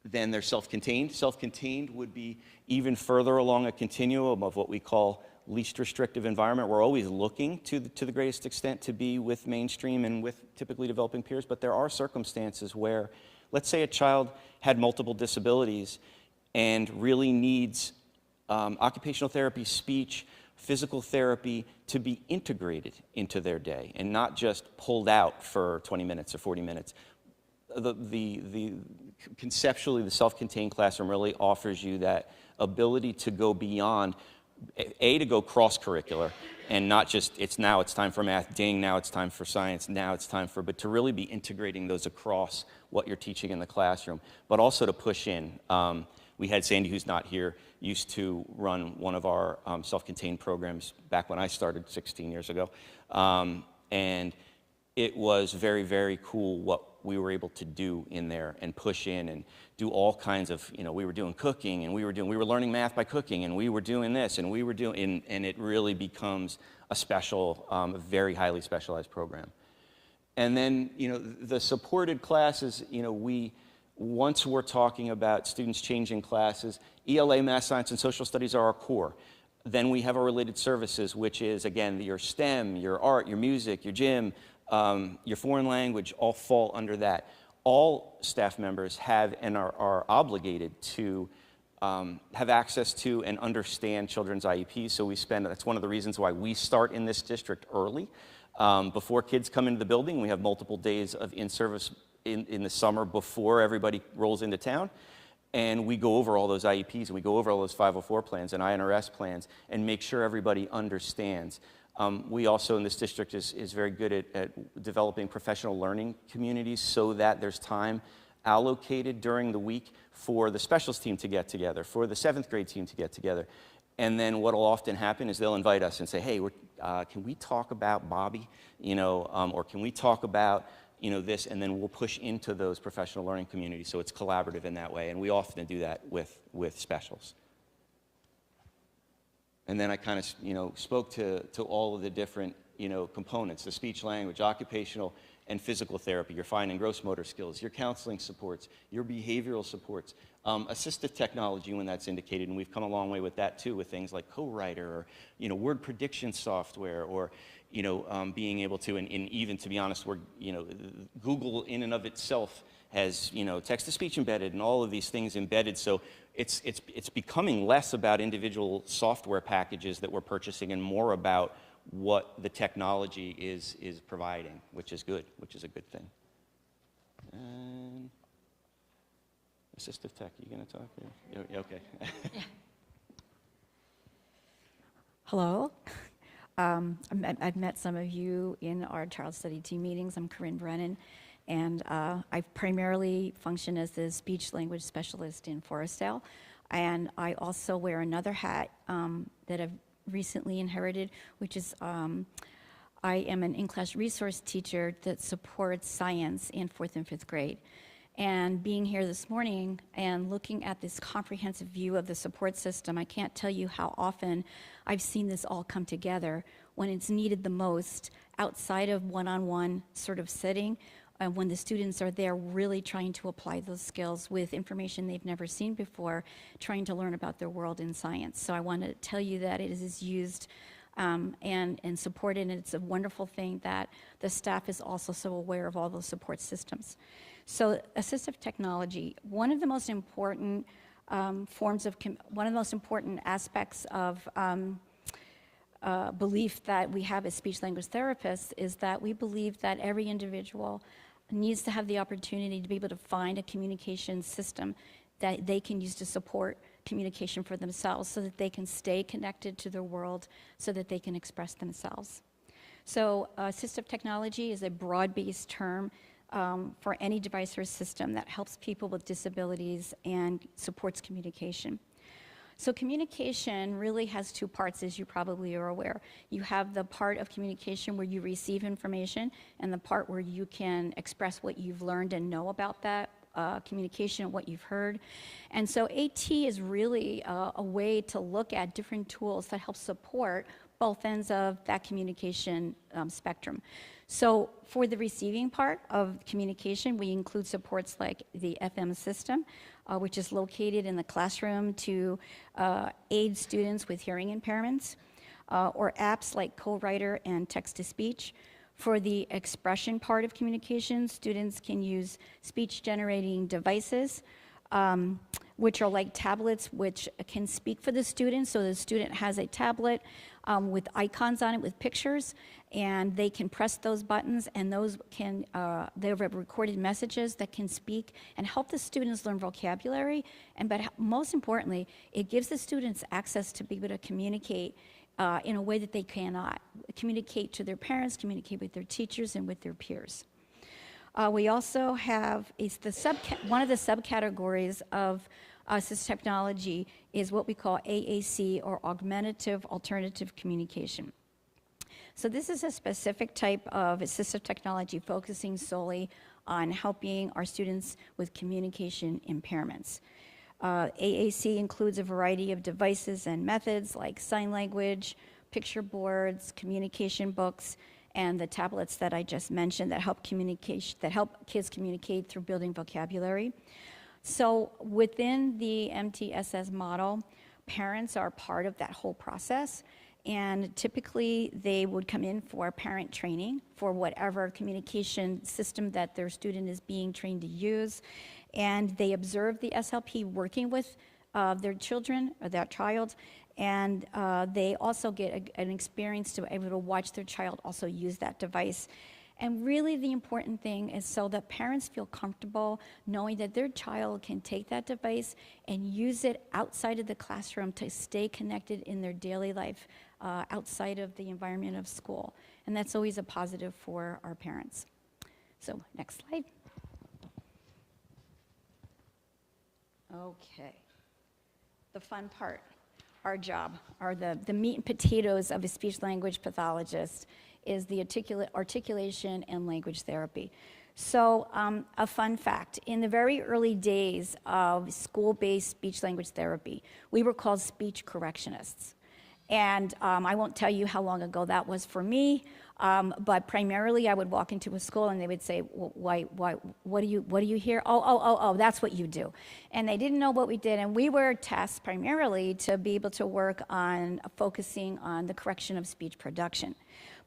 Then they're self-contained. Self-contained would be even further along a continuum of what we call least restrictive environment. We're always looking to the greatest extent to be with mainstream and with typically developing peers, but there are circumstances where, let's say a child had multiple disabilities and really needs occupational therapy, speech, physical therapy to be integrated into their day and not just pulled out for 20 minutes or 40 minutes. Conceptually, the self-contained classroom really offers you that ability to go beyond, to go cross-curricular and not just, now it's time for math, ding, now it's time for science, now it's time for, but to really be integrating those across what you're teaching in the classroom, but also to push in. We had Sandy, who's not here, used to run one of our self-contained programs back when I started 16 years ago. And it was very, very cool what we were able to do in there and push in and do all kinds of, we were doing cooking and we were learning math by cooking and we were doing this and we were doing, and it really becomes a special, very highly specialized program. And then, the supported classes, once we're talking about students changing classes, ELA, Math, Science, and Social Studies are our core. Then we have our related services, which is, again, your STEM, your art, your music, your gym, your foreign language, all fall under that. All staff members have and are obligated to have access to and understand children's IEPs. So that's one of the reasons why we start in this district early. Before kids come into the building, we have multiple days of in-service in the summer before everybody rolls into town. And we go over all those IEPs and we go over all those 504 plans and INRS plans and make sure everybody understands. We also in this district is very good at developing professional learning communities so that there's time allocated during the week for the specials team to get together, for the 7th grade team to get together. And then what will often happen is they'll invite us and say, hey, can we talk about Bobby, or can we talk about this, and then we'll push into those professional learning communities so it's collaborative in that way, and we often do that with specials. And then I kind of, spoke to all of the different, components, the speech language, occupational and physical therapy, your fine and gross motor skills, your counseling supports, your behavioral supports, assistive technology when that's indicated, and we've come a long way with that too, with things like Co-Writer or, word prediction software, or, being able to, and even to be honest, Google in and of itself has, text-to-speech embedded and all of these things embedded, so it's becoming less about individual software packages that we're purchasing and more about what the technology is providing, which is good, which is a good thing. And assistive tech, you gonna talk? Yeah, okay.
Yeah. Hello. I've met some of you in our child study team meetings. I'm Corinne Brennan, and I primarily function as the speech language specialist in Forestdale, and I also wear another hat that I've recently inherited, which is I am an in-class resource teacher that supports science in 4th and 5th grade. And being here this morning and looking at this comprehensive view of the support system, I can't tell you how often I've seen this all come together when it's needed the most outside of one-on-one sort of setting, when the students are there really trying to apply those skills with information they've never seen before, trying to learn about their world in science. So I want to tell you that it is used and supported, and it's a wonderful thing that the staff is also so aware of all those support systems. So assistive technology, one of the most important one of the most important aspects of belief that we have as speech language therapists is that we believe that every individual needs to have the opportunity to be able to find a communication system that they can use to support communication for themselves so that they can stay connected to their world, so that they can express themselves. So assistive technology is a broad-based term for any device or system that helps people with disabilities and supports communication. So communication really has two parts, as you probably are aware. You have the part of communication where you receive information and the part where you can express what you've learned and know about that communication, what you've heard. And so AT is really a way to look at different tools that help support both ends of that communication spectrum. So for the receiving part of communication, we include supports like the FM system, which is located in the classroom to aid students with hearing impairments. or apps like Co-Writer and text-to-speech. For the expression part of communication, students can use speech-generating devices, which are like tablets, which can speak for the student. So the student has a tablet with icons on it with pictures, and they can press those buttons, and those can, they have recorded messages that can speak and help the students learn vocabulary. But most importantly, it gives the students access to be able to communicate in a way that they cannot. Communicate to their parents, communicate with their teachers, and with their peers. We also have, one of the subcategories of assistive technology is what we call AAC, or Augmentative Alternative Communication. So this is a specific type of assistive technology focusing solely on helping our students with communication impairments. AAC includes a variety of devices and methods like sign language, picture boards, communication books, and the tablets that I just mentioned that help kids communicate through building vocabulary. So within the MTSS model, parents are part of that whole process, and typically they would come in for parent training for whatever communication system that their student is being trained to use, and they observe the SLP working with their children or their child, and they also get an experience to be able to watch their child also use that device. And really the important thing is so that parents feel comfortable knowing that their child can take that device and use it outside of the classroom to stay connected in their daily life outside of the environment of school. And that's always a positive for our parents. So next slide. Okay. The fun part, our job, or the meat and potatoes of a speech-language pathologist is the articulation and language therapy. So a fun fact, in the very early days of school-based speech-language therapy, we were called speech correctionists. And I won't tell you how long ago that was for me, but primarily I would walk into a school and they would say, why, what do you hear? Oh, that's what you do. And they didn't know what we did, and we were tasked primarily to be able to work on focusing on the correction of speech production.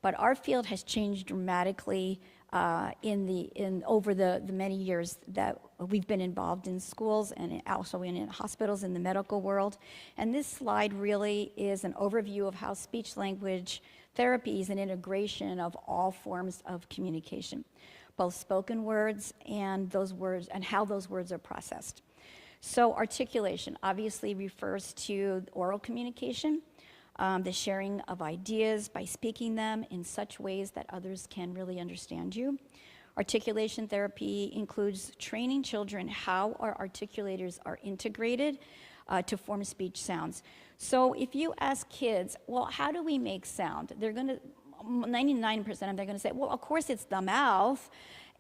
But our field has changed dramatically over the many years that we've been involved in schools and also in hospitals in the medical world. And this slide really is an overview of how speech-language therapy is an integration of all forms of communication, both spoken words and how those words are processed. So articulation obviously refers to oral communication, the sharing of ideas by speaking them in such ways that others can really understand you. Articulation therapy includes training children how our articulators are integrated to form speech sounds. So if you ask kids, well, how do we make sound? They're going to, 99% of them, they're going to say, well, of course it's the mouth.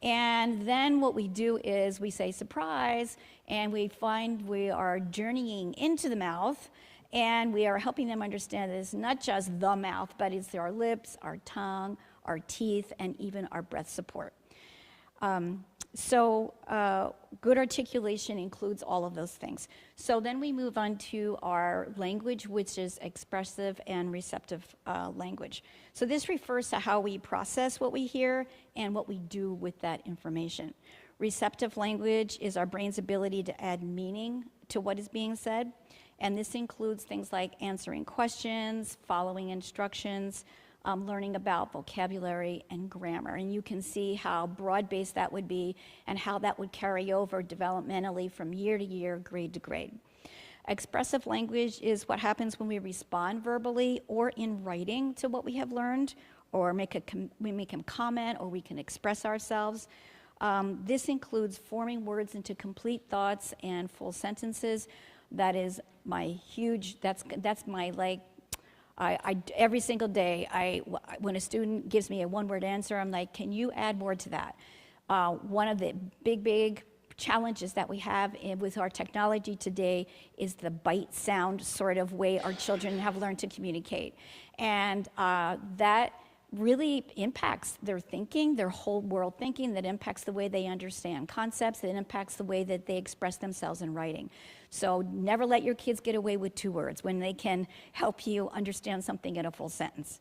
And then what we do is we say surprise, and we find we are journeying into the mouth, and we are helping them understand that it's not just the mouth, but it's our lips, our tongue, our teeth, and even our breath support. Good articulation includes all of those things. So then we move on to our language, which is expressive and receptive language. So this refers to how we process what we hear and what we do with that information. Receptive language is our brain's ability to add meaning to what is being said. And this includes things like answering questions, following instructions, learning about vocabulary and grammar. And you can see how broad-based that would be and how that would carry over developmentally from year to year, grade to grade. Expressive language is what happens when we respond verbally or in writing to what we have learned, or we make a comment, or we can express ourselves. This includes forming words into complete thoughts and full sentences. That is my huge, that's my, like, every single day, when a student gives me a one-word answer, I'm like, can you add more to that? One of the big challenges that we have with our technology today is the bite sound sort of way our children have learned to communicate. And that really impacts their thinking, their whole world thinking, that impacts the way they understand concepts, that impacts the way that they express themselves in writing. So never let your kids get away with 2 words when they can help you understand something in a full sentence.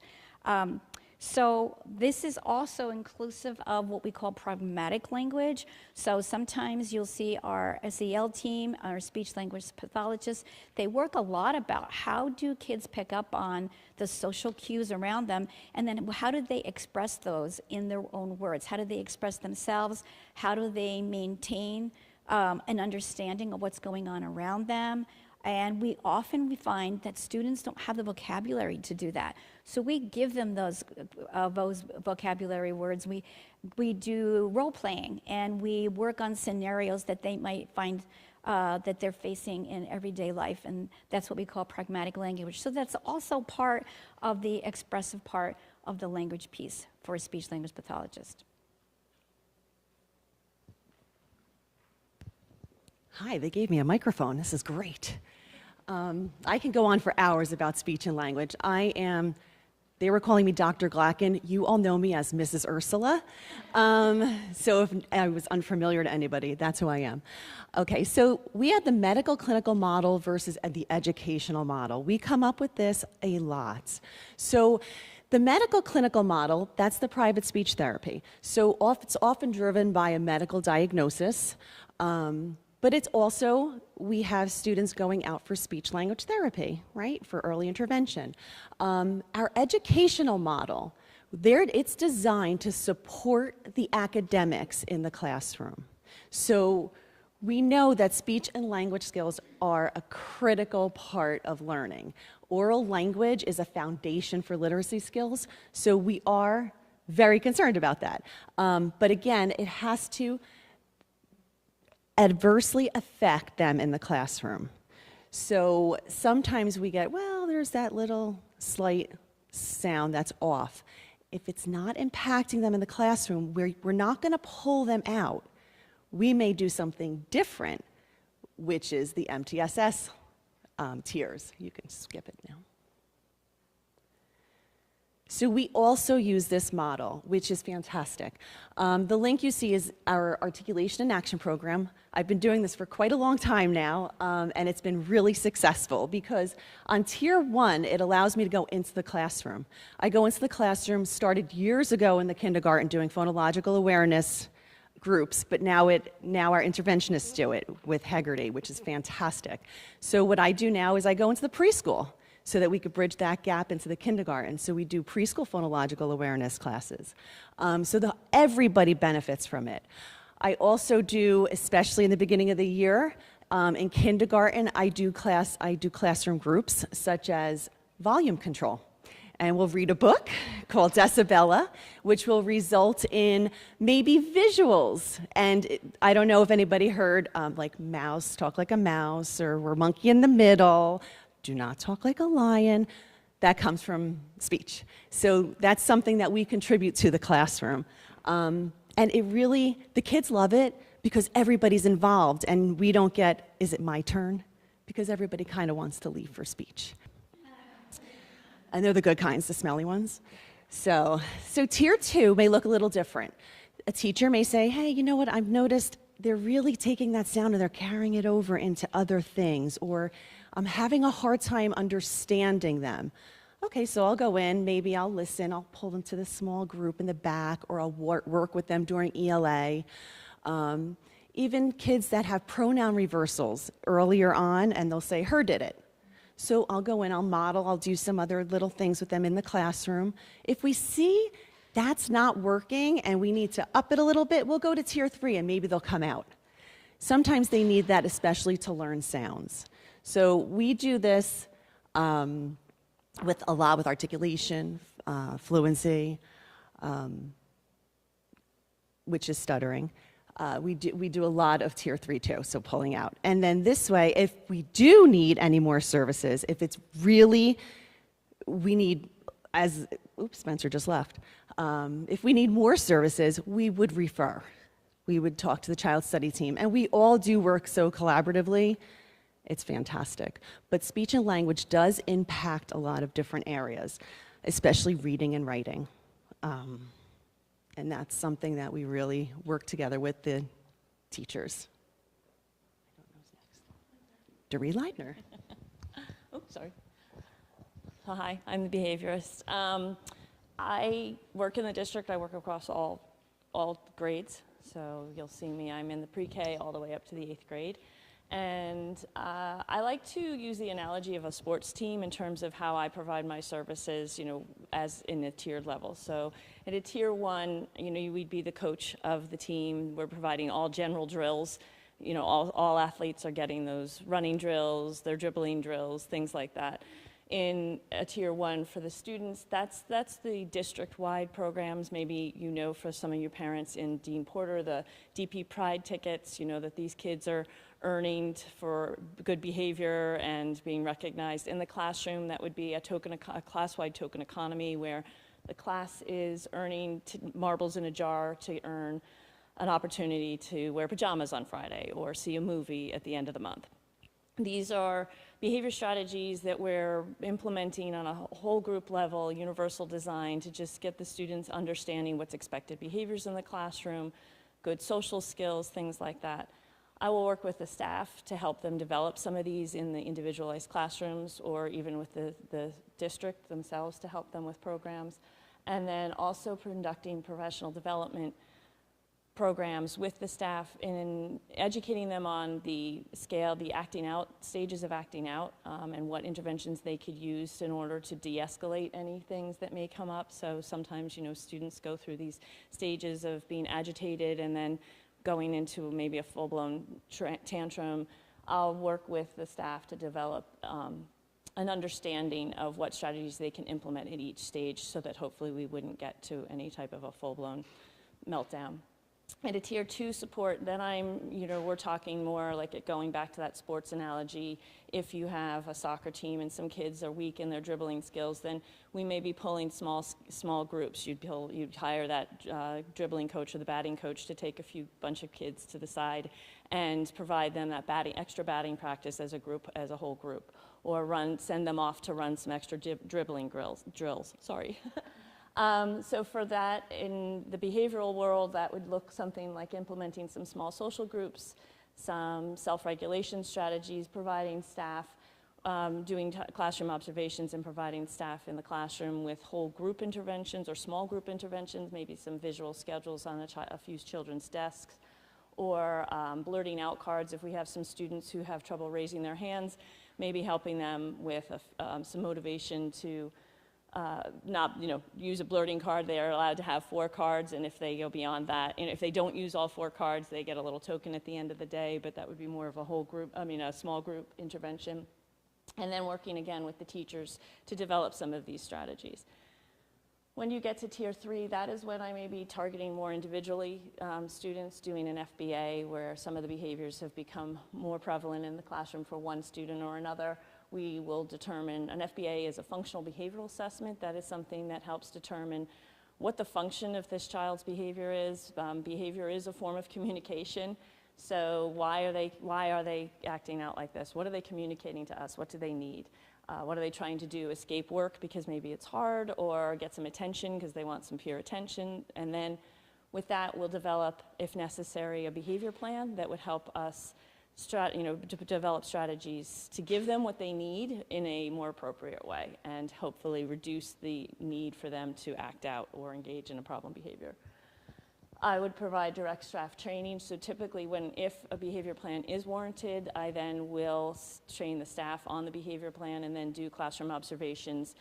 So this is also inclusive of what we call pragmatic language. So sometimes you'll see our SEL team, our speech language pathologists, they work a lot about how do kids pick up on the social cues around them, and then how do they express those in their own words? How do they express themselves? How do they maintain an understanding of what's going on around them? And we find that students don't have the vocabulary to do that. So we give them those vocabulary words. We do role playing, and we work on scenarios that they might find that they're facing in everyday life, and that's what we call pragmatic language. So that's also part of the expressive part of the language piece for a speech language pathologist.
Hi, they gave me a microphone. This is great. I can go on for hours about speech and language. They were calling me Dr. Glacken. You all know me as Mrs. Ursula. So if I was unfamiliar to anybody, that's who I am. Okay, so we had the medical clinical model versus the educational model. We come up with this a lot. So the medical clinical model, that's the private speech therapy. So it's often driven by a medical diagnosis. But it's also, we have students going out for speech language therapy, right, for early intervention. Our educational model, it's designed to support the academics in the classroom. So we know that speech and language skills are a critical part of learning. Oral language is a foundation for literacy skills, so we are very concerned about that. But again, it has to adversely affect them in the classroom. So sometimes we get, well, there's that little slight sound that's off. If it's not impacting them in the classroom, we're not going to pull them out. We may do something different, which is the MTSS tiers. You can skip it now. So we also use this model, which is fantastic. The link you see is our articulation and action program. I've been doing this for quite a long time now, and it's been really successful because on Tier 1, it allows me to go into the classroom. I go into the classroom, started years ago in the kindergarten doing phonological awareness groups, but now our interventionists do it with Hegarty, which is fantastic. So what I do now is I go into the preschool, so that we could bridge that gap into the kindergarten. So we do preschool phonological awareness classes. So everybody benefits from it. I also do, especially in the beginning of the year, in kindergarten, I do classroom groups such as volume control. And we'll read a book called Decibella, which will result in maybe visuals. And I don't know if anybody heard like mouse, talk like a mouse, or we're monkey in the middle. Do not talk like a lion. That comes from speech. So that's something that we contribute to the classroom. And the kids love it because everybody's involved and we don't get, is it my turn? Because everybody kind of wants to leave for speech. And they're the good kinds, the smelly ones. So Tier 2 may look a little different. A teacher may say, hey, you know what, I've noticed they're really taking that sound and they're carrying it over into other things, or I'm having a hard time understanding them. Okay, so I'll go in, maybe I'll listen, I'll pull them to the small group in the back, or I'll work with them during ELA. Even kids that have pronoun reversals earlier on, and they'll say, her did it. So I'll go in, I'll model, I'll do some other little things with them in the classroom. If we see that's not working and we need to up it a little bit, we'll go to Tier 3 and maybe they'll come out. Sometimes they need that, especially to learn sounds. So we do this with a lot with articulation, fluency, which is stuttering. We do a lot of Tier 3 too, so pulling out. And then this way, if we do need any more services, if it's really, we need, Spencer just left. If we need more services, we would refer. We would talk to the child study team. And we all do work so collaboratively. It's fantastic. But speech and language does impact a lot of different areas, especially reading and writing. And that's something that we really work together with the teachers. Doree Leitner.
Oh, sorry. Hi, I'm the behaviorist. I work in the district. I work across all grades. So you'll see me. I'm in the pre-K all the way up to the 8th grade. And I like to use the analogy of a sports team in terms of how I provide my services, as in a tiered level. So at a tier 1, we'd be the coach of the team. We're providing all general drills. All athletes are getting those running drills, their dribbling drills, things like that. In a tier 1 for the students, that's the district-wide programs. Maybe for some of your parents in Dean Porter, the DP Pride tickets, that these kids are earning for good behavior and being recognized in the classroom. That would be a class-wide token economy where the class is earning marbles in a jar to earn an opportunity to wear pajamas on Friday or see a movie at the end of the month. These are behavior strategies that we're implementing on a whole group level, universal design, to just get the students understanding what's expected behaviors in the classroom, good social skills, things like that. I will work with the staff to help them develop some of these in the individualized classrooms or even with the district themselves to help them with programs. And then also conducting professional development programs with the staff in educating them on the acting out, stages of acting out, and what interventions they could use in order to de-escalate any things that may come up. So sometimes, students go through these stages of being agitated and then going into maybe a full-blown tantrum. I'll work with the staff to develop an understanding of what strategies they can implement at each stage so that hopefully we wouldn't get to any type of a full-blown meltdown. At a tier 2 support, then we're talking more like going back to that sports analogy. If you have a soccer team and some kids are weak in their dribbling skills, then we may be pulling small groups. You'd hire that dribbling coach or the batting coach to take bunch of kids to the side and provide them that extra batting practice as a whole group, or send them off to run some extra dribbling drills. Sorry. So for that, in the behavioral world, that would look something like implementing some small social groups, some self-regulation strategies, providing staff, doing classroom observations and providing staff in the classroom with whole group interventions or small group interventions, maybe some visual schedules on a few children's desks, or blurting out cards if we have some students who have trouble raising their hands, maybe helping them with some motivation to not use a blurting card. They are allowed to have 4 cards, and if they go beyond that, and if they don't use all 4 cards, they get a little token at the end of the day, but that would be more of a small group intervention. And then working again with the teachers to develop some of these strategies. When you get to tier 3, that is when I may be targeting more individually students, doing an FBA where some of the behaviors have become more prevalent in the classroom for one student or another. We will determine, an FBA is a functional behavioral assessment. That is something that helps determine what the function of this child's behavior is. Behavior is a form of communication. So why are they acting out like this? What are they communicating to us? What do they need? What are they trying to do? Escape work because maybe it's hard, or get some attention because they want some peer attention. And then with that, we'll develop, if necessary, a behavior plan that would help us to develop strategies to give them what they need in a more appropriate way and hopefully reduce the need for them to act out or engage in a problem behavior. I would provide direct staff training. So typically if a behavior plan is warranted, I then will train the staff on the behavior plan and then do classroom observations,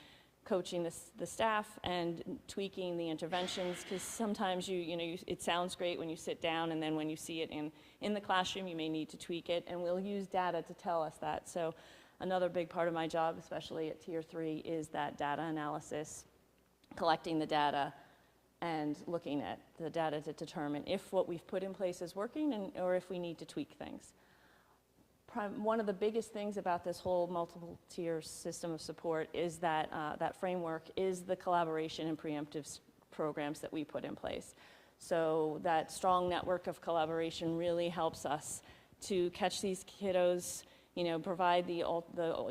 coaching the staff and tweaking the interventions, because sometimes it sounds great when you sit down, and then when you see it in the classroom, you may need to tweak it, and we'll use data to tell us that. So another big part of my job, especially at tier 3, is that data analysis, collecting the data and looking at the data to determine if what we've put in place is working or if we need to tweak things. One of the biggest things about this whole multiple tier system of support is that that framework is the collaboration and preemptive programs that we put in place. So that strong network of collaboration really helps us to catch these kiddos, provide the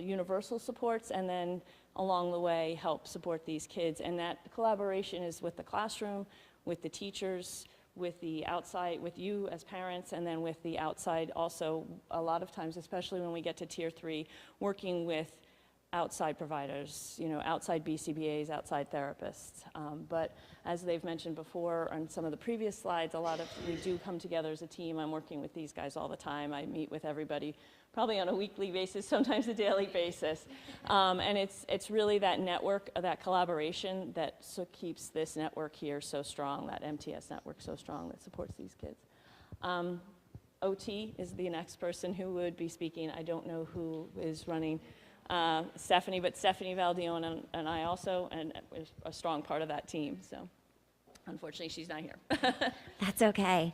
universal supports, and then along the way help support these kids. And that collaboration is with the classroom, with the teachers, with the outside, with you as parents, and then with the outside also, a lot of times, especially when we get to tier 3, working with outside providers, outside BCBAs, outside therapists. But as they've mentioned before on some of the previous slides, we do come together as a team. I'm working with these guys all the time. I meet with everybody probably on a weekly basis, sometimes a daily basis. And it's really that network, that collaboration that keeps this network here so strong, that MTS network so strong that supports these kids. OT is the next person who would be speaking. I don't know who is running Stephanie, but Stephanie Valdione and I also, and is a strong part of that team. So unfortunately, she's not here.
That's okay.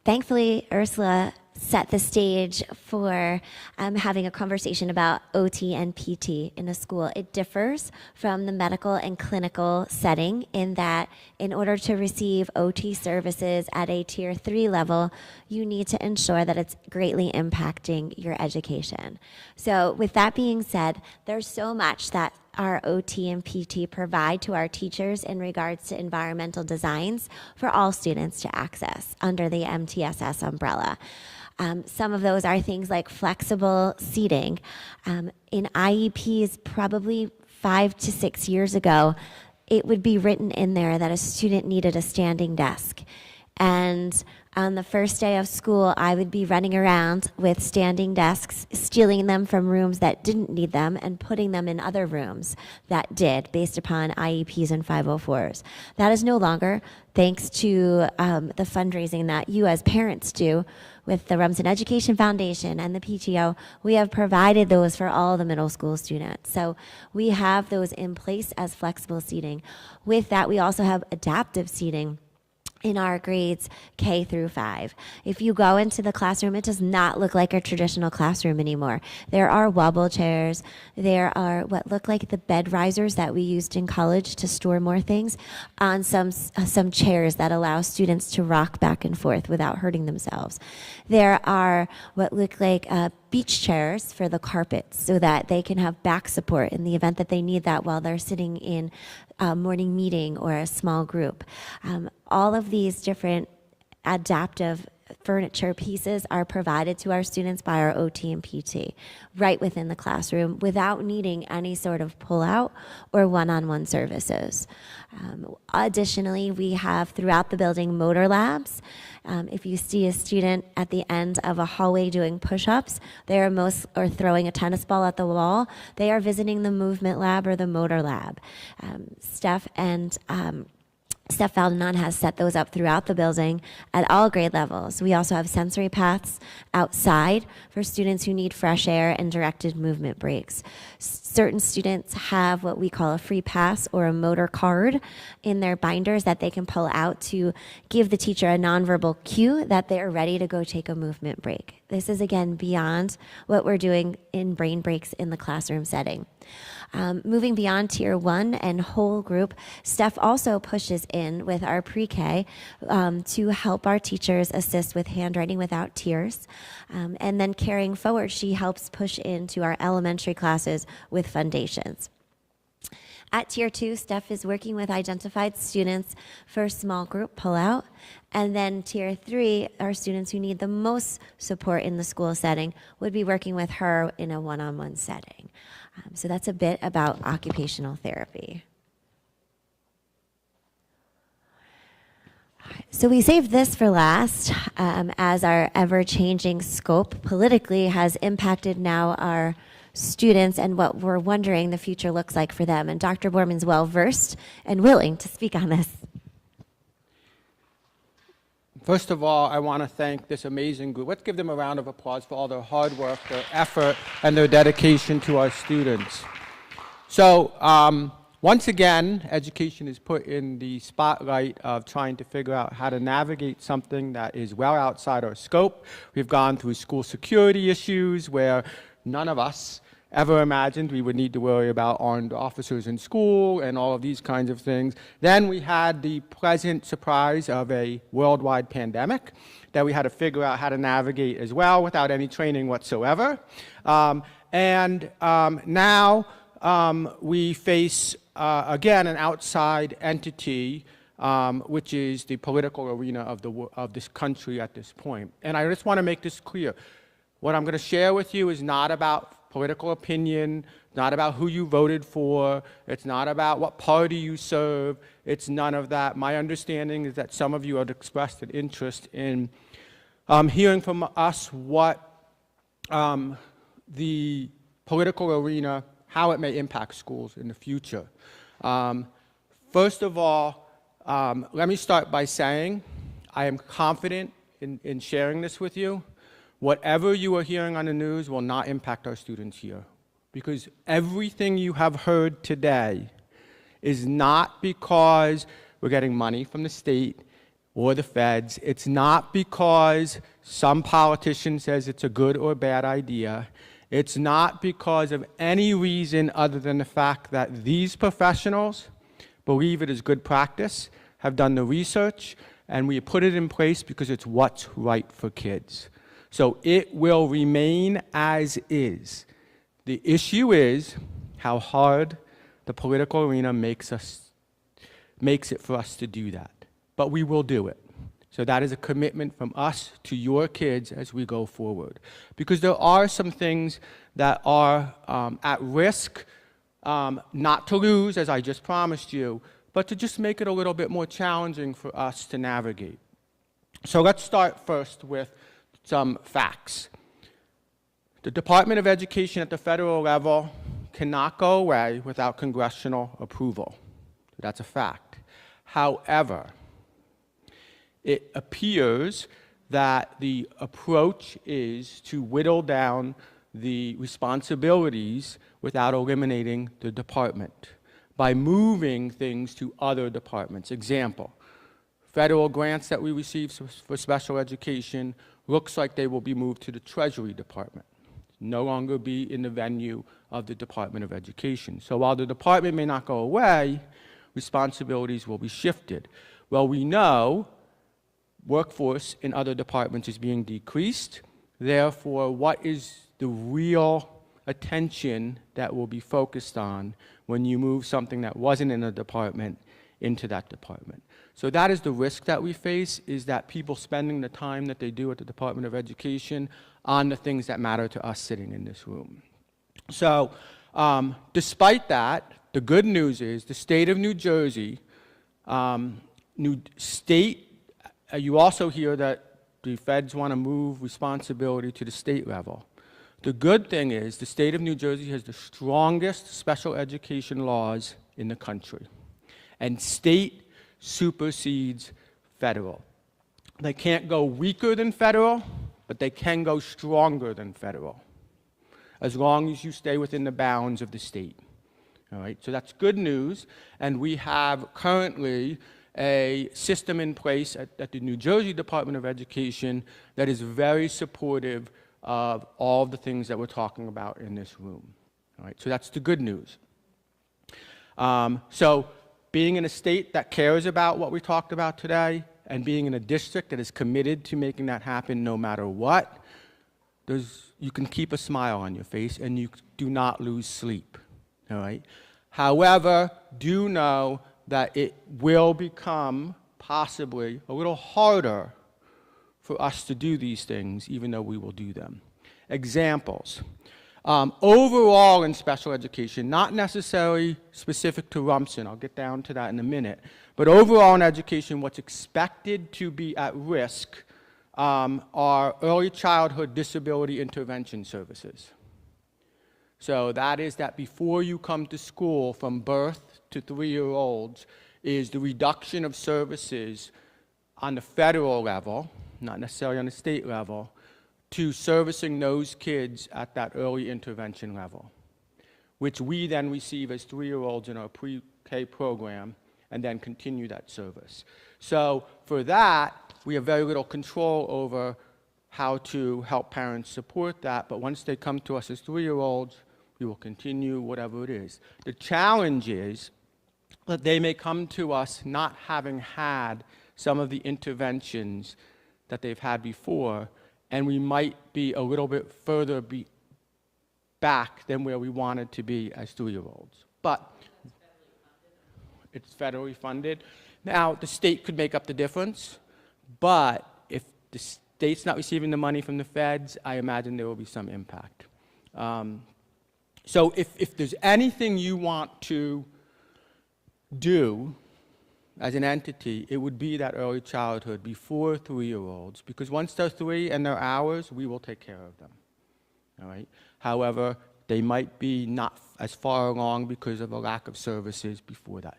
Thankfully, Ursula set the stage for having a conversation about OT and PT in a school. It differs from the medical and clinical setting in that in order to receive OT services at a tier 3 level, you need to ensure that it's greatly impacting your education. So with that being said, there's so much that our OT and PT provide to our teachers in regards to environmental designs for all students to access under the MTSS umbrella. Some of those are things like flexible seating. In IEPs, probably 5 to 6 years ago, it would be written in there that a student needed a standing desk. And on the first day of school, I would be running around with standing desks, stealing them from rooms that didn't need them and putting them in other rooms that did, based upon IEPs and 504s. That is no longer, thanks to the fundraising that you as parents do with the Rumson Education Foundation and the PTO. We have provided those for all the middle school students. So we have those in place as flexible seating. With that, we also have adaptive seating in our grades K through 5. If you go into the classroom, it does not look like a traditional classroom anymore. There are wobble chairs. There are what look like the bed risers that we used in college to store more things on some chairs that allow students to rock back and forth without hurting themselves. There are what look like beach chairs for the carpets so that they can have back support in the event that they need that while they're sitting in a morning meeting or a small group. All of these different adaptive furniture pieces are provided to our students by our OT and PT right within the classroom without needing any sort of pull-out or one-on-one services. Additionally, we have throughout the building motor labs. If you see a student at the end of a hallway doing push-ups, or throwing a tennis ball at the wall, they are visiting the movement lab or the motor lab. Steph Valdinon has set those up throughout the building at all grade levels. We also have sensory paths outside for students who need fresh air and directed movement breaks. Certain students have what we call a free pass or a motor card in their binders that they can pull out to give the teacher a nonverbal cue that they are ready to go take a movement break. This is, again, beyond what we're doing in brain breaks in the classroom setting. Moving beyond Tier 1 and whole group, Steph also pushes in with our pre-K to help our teachers assist with handwriting without tears. And then carrying forward, she helps push into our elementary classes with foundations. At Tier 2, Steph is working with identified students for small group pullout. And then Tier 3, our students who need the most support in the school setting would be working with her in a one-on-one setting. So that's a bit about occupational therapy. So we saved this for last, as our ever-changing scope politically has impacted now our students and what we're wondering the future looks like for them. And Dr. Borman's well-versed and willing to speak on this.
First of all, I want to thank this amazing group. Let's give them a round of applause for all their hard work, their effort, and their dedication to our students. So, once again, education is put in the spotlight of trying to figure out how to navigate something that is well outside our scope. We've gone through school security issues where none of us ever imagined we would need to worry about armed officers in school and all of these kinds of things. Then we had the pleasant surprise of a worldwide pandemic that we had to figure out how to navigate as well without any training whatsoever. Now we face, again, an outside entity, which is the political arena of this country at this point. And I just want to make this clear. What I'm going to share with you is not about political opinion, not about who you voted for, it's not about what party you serve, it's none of that. My understanding is that some of you have expressed an interest in hearing from us what the political arena, how it may impact schools in the future. First of all, let me start by saying I am confident in sharing this with you. Whatever you are hearing on the news will not impact our students here, because everything you have heard today is not because we're getting money from the state or the feds. It's not because some politician says it's a good or bad idea. It's not because of any reason other than the fact that these professionals believe it is good practice, have done the research, and we put it in place because it's what's right for kids. So it will remain as is. The issue is how hard the political arena makes it for us to do that. But we will do it. So that is a commitment from us to your kids as we go forward. Because there are some things that are at risk, not to lose, as I just promised you, but to just make it a little bit more challenging for us to navigate. So let's start first with some facts. The Department of Education at the federal level cannot go away without congressional approval. That's a fact. However, it appears that the approach is to whittle down the responsibilities without eliminating the department by moving things to other departments. Example, federal grants that we receive for special education looks like they will be moved to the Treasury Department, no longer be in the venue of the Department of Education. So while the department may not go away, responsibilities will be shifted. Well, we know workforce in other departments is being decreased. Therefore, what is the real attention that will be focused on when you move something that wasn't in a department into that department? So that is the risk that we face, is that people spending the time that they do at the Department of Education on the things that matter to us sitting in this room. So despite that, the good news is the state of New Jersey, you also hear that the feds want to move responsibility to the state level. The good thing is the state of New Jersey has the strongest special education laws in the country. And state supersedes federal. They can't go weaker than federal, but they can go stronger than federal, as long as you stay within the bounds of the state. All right, so that's good news, and we have currently a system in place at the New Jersey Department of Education that is very supportive of all the things that we're talking about in this room. All right, so that's the good news. So being in a state that cares about what we talked about today, and being in a district that is committed to making that happen no matter what, you can keep a smile on your face and you do not lose sleep. All right? However, do know that it will become possibly a little harder for us to do these things, even though we will do them. Examples. Overall in special education, not necessarily specific to Rumson, I'll get down to that in a minute, but overall in education, what's expected to be at risk are early childhood disability intervention services. So that is that before you come to school from birth to 3-year-olds is the reduction of services on the federal level, not necessarily on the state level, to servicing those kids at that early intervention level, which we then receive as 3-year-olds in our pre-K program and then continue that service. So for that, we have very little control over how to help parents support that, but once they come to us as 3-year-olds, we will continue whatever it is. The challenge is that they may come to us not having had some of the interventions that they've had before, and we might be a little bit further back than where we wanted to be as 3-year-olds. But it's federally funded. Now, the state could make up the difference, but if the state's not receiving the money from the feds, I imagine there will be some impact. So if there's anything you want to do as an entity, it would be that early childhood before 3-year-olds, because once they're 3 and they're ours, we will take care of them. All right? However, they might be not as far along because of a lack of services before that.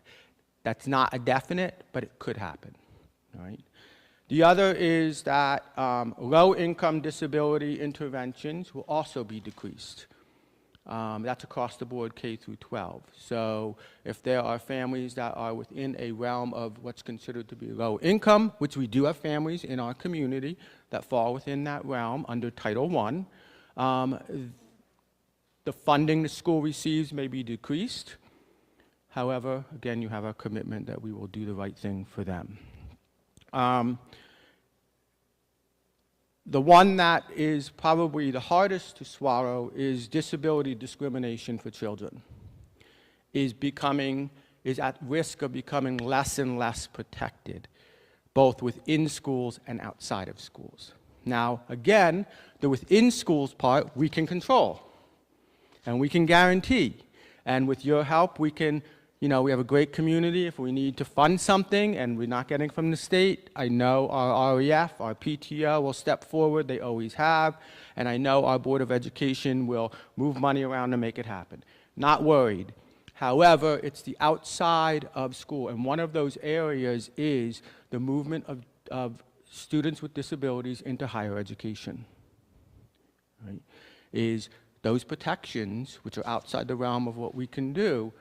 That's not a definite, but it could happen. All right? The other is that low-income disability interventions will also be decreased. That's across the board, K through 12. So if there are families that are within a realm of what's considered to be low income, which we do have families in our community that fall within that realm under Title I, the funding the school receives may be decreased. However, again, you have our commitment that we will do the right thing for them. The one that is probably the hardest to swallow is disability discrimination for children. Is at risk of becoming less and less protected, both within schools and outside of schools. Now, again, the within schools part we can control, and we can guarantee. And with your help, we can, we have a great community. If we need to fund something and we're not getting from the state, I know our REF, our PTO will step forward. They always have. And I know our Board of Education will move money around to make it happen. Not worried. However, it's the outside of school. And one of those areas is the movement of students with disabilities into higher education. Right? Is those protections, which are outside the realm of what we can do,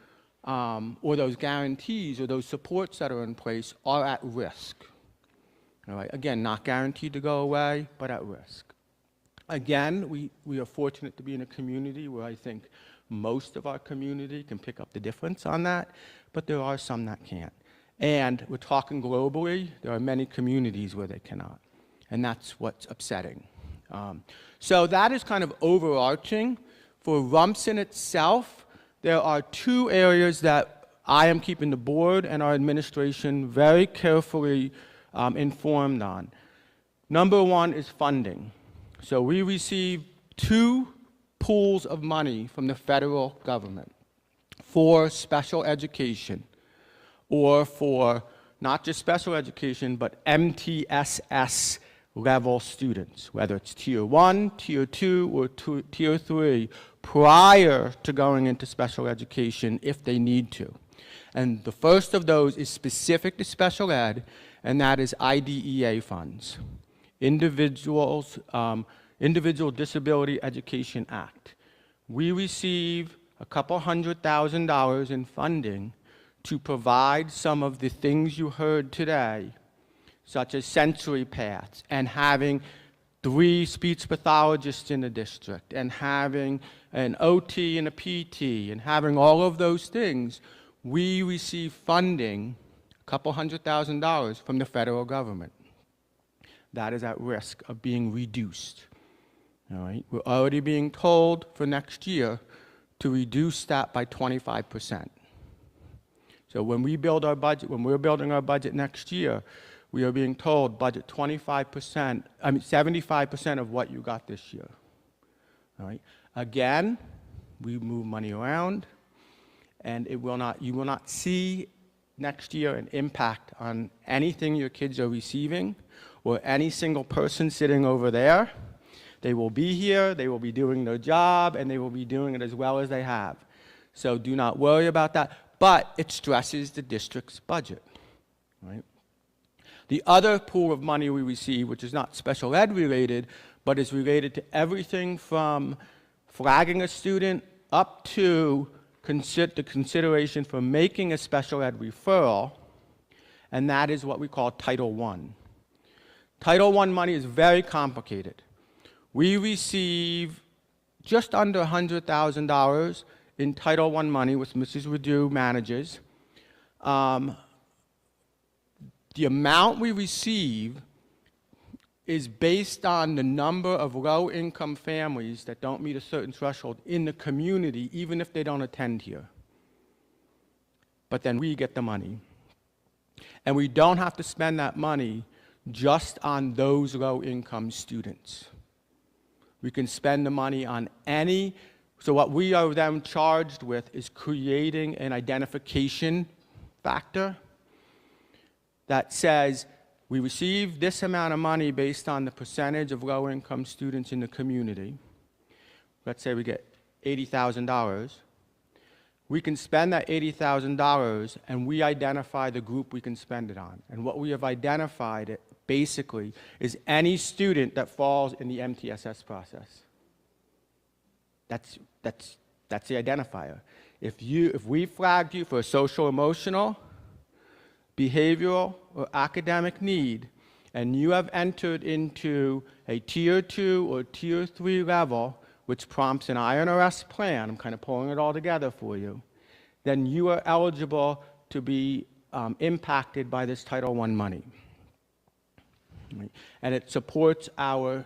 or those guarantees or those supports that are in place are at risk. All right? Again, not guaranteed to go away, but at risk. Again, we are fortunate to be in a community where I think most of our community can pick up the difference on that, but there are some that can't. And we're talking globally, there are many communities where they cannot. And that's what's upsetting. So that is kind of overarching. For Rumson itself, there are 2 areas that I am keeping the board and our administration very carefully informed on. Number 1 is funding. So we receive 2 pools of money from the federal government for special education, or for not just special education, but MTSS level students, whether it's Tier 1, Tier 2, or Tier 3, prior to going into special education if they need to. And the first of those is specific to special ed, and that is IDEA funds, Individual Disability Education Act. We receive a couple $100,000 in funding to provide some of the things you heard today, such as sensory paths, and having 3 speech pathologists in the district, and having an OT and a PT, and having all of those things. We receive funding, a couple $100,000 from the federal government. That is at risk of being reduced. All right? We're already being told for next year to reduce that by 25%. So when we build our budget, when we're building our budget next year, we are being told budget 75% of what you got this year. All right? Again, we move money around, and you will not see next year an impact on anything your kids are receiving or any single person sitting over there. They will be here, they will be doing their job, and they will be doing it as well as they have. So do not worry about that, but it stresses the district's budget. Right? The other pool of money we receive, which is not special ed related, but is related to everything from flagging a student up to the consideration for making a special ed referral, and that is what we call Title I. Title I money is very complicated. We receive just under $100,000 in Title I money, which Mrs. Radu manages. The amount we receive is based on the number of low-income families that don't meet a certain threshold in the community, even if they don't attend here. But then we get the money. And we don't have to spend that money just on those low-income students. We can spend the money on any, so what we are then charged with is creating an identification factor that says we receive this amount of money based on the percentage of low-income students in the community. Let's say we get $80,000. We can spend that $80,000 and we identify the group we can spend it on. And what we have identified basically is any student that falls in the MTSS process. That's the identifier. If we flagged you for a social emotional, behavioral, or academic need, and you have entered into a tier 2 or tier 3 level, which prompts an INRS plan, I'm kind of pulling it all together for you, then you are eligible to be impacted by this Title I money. And it supports our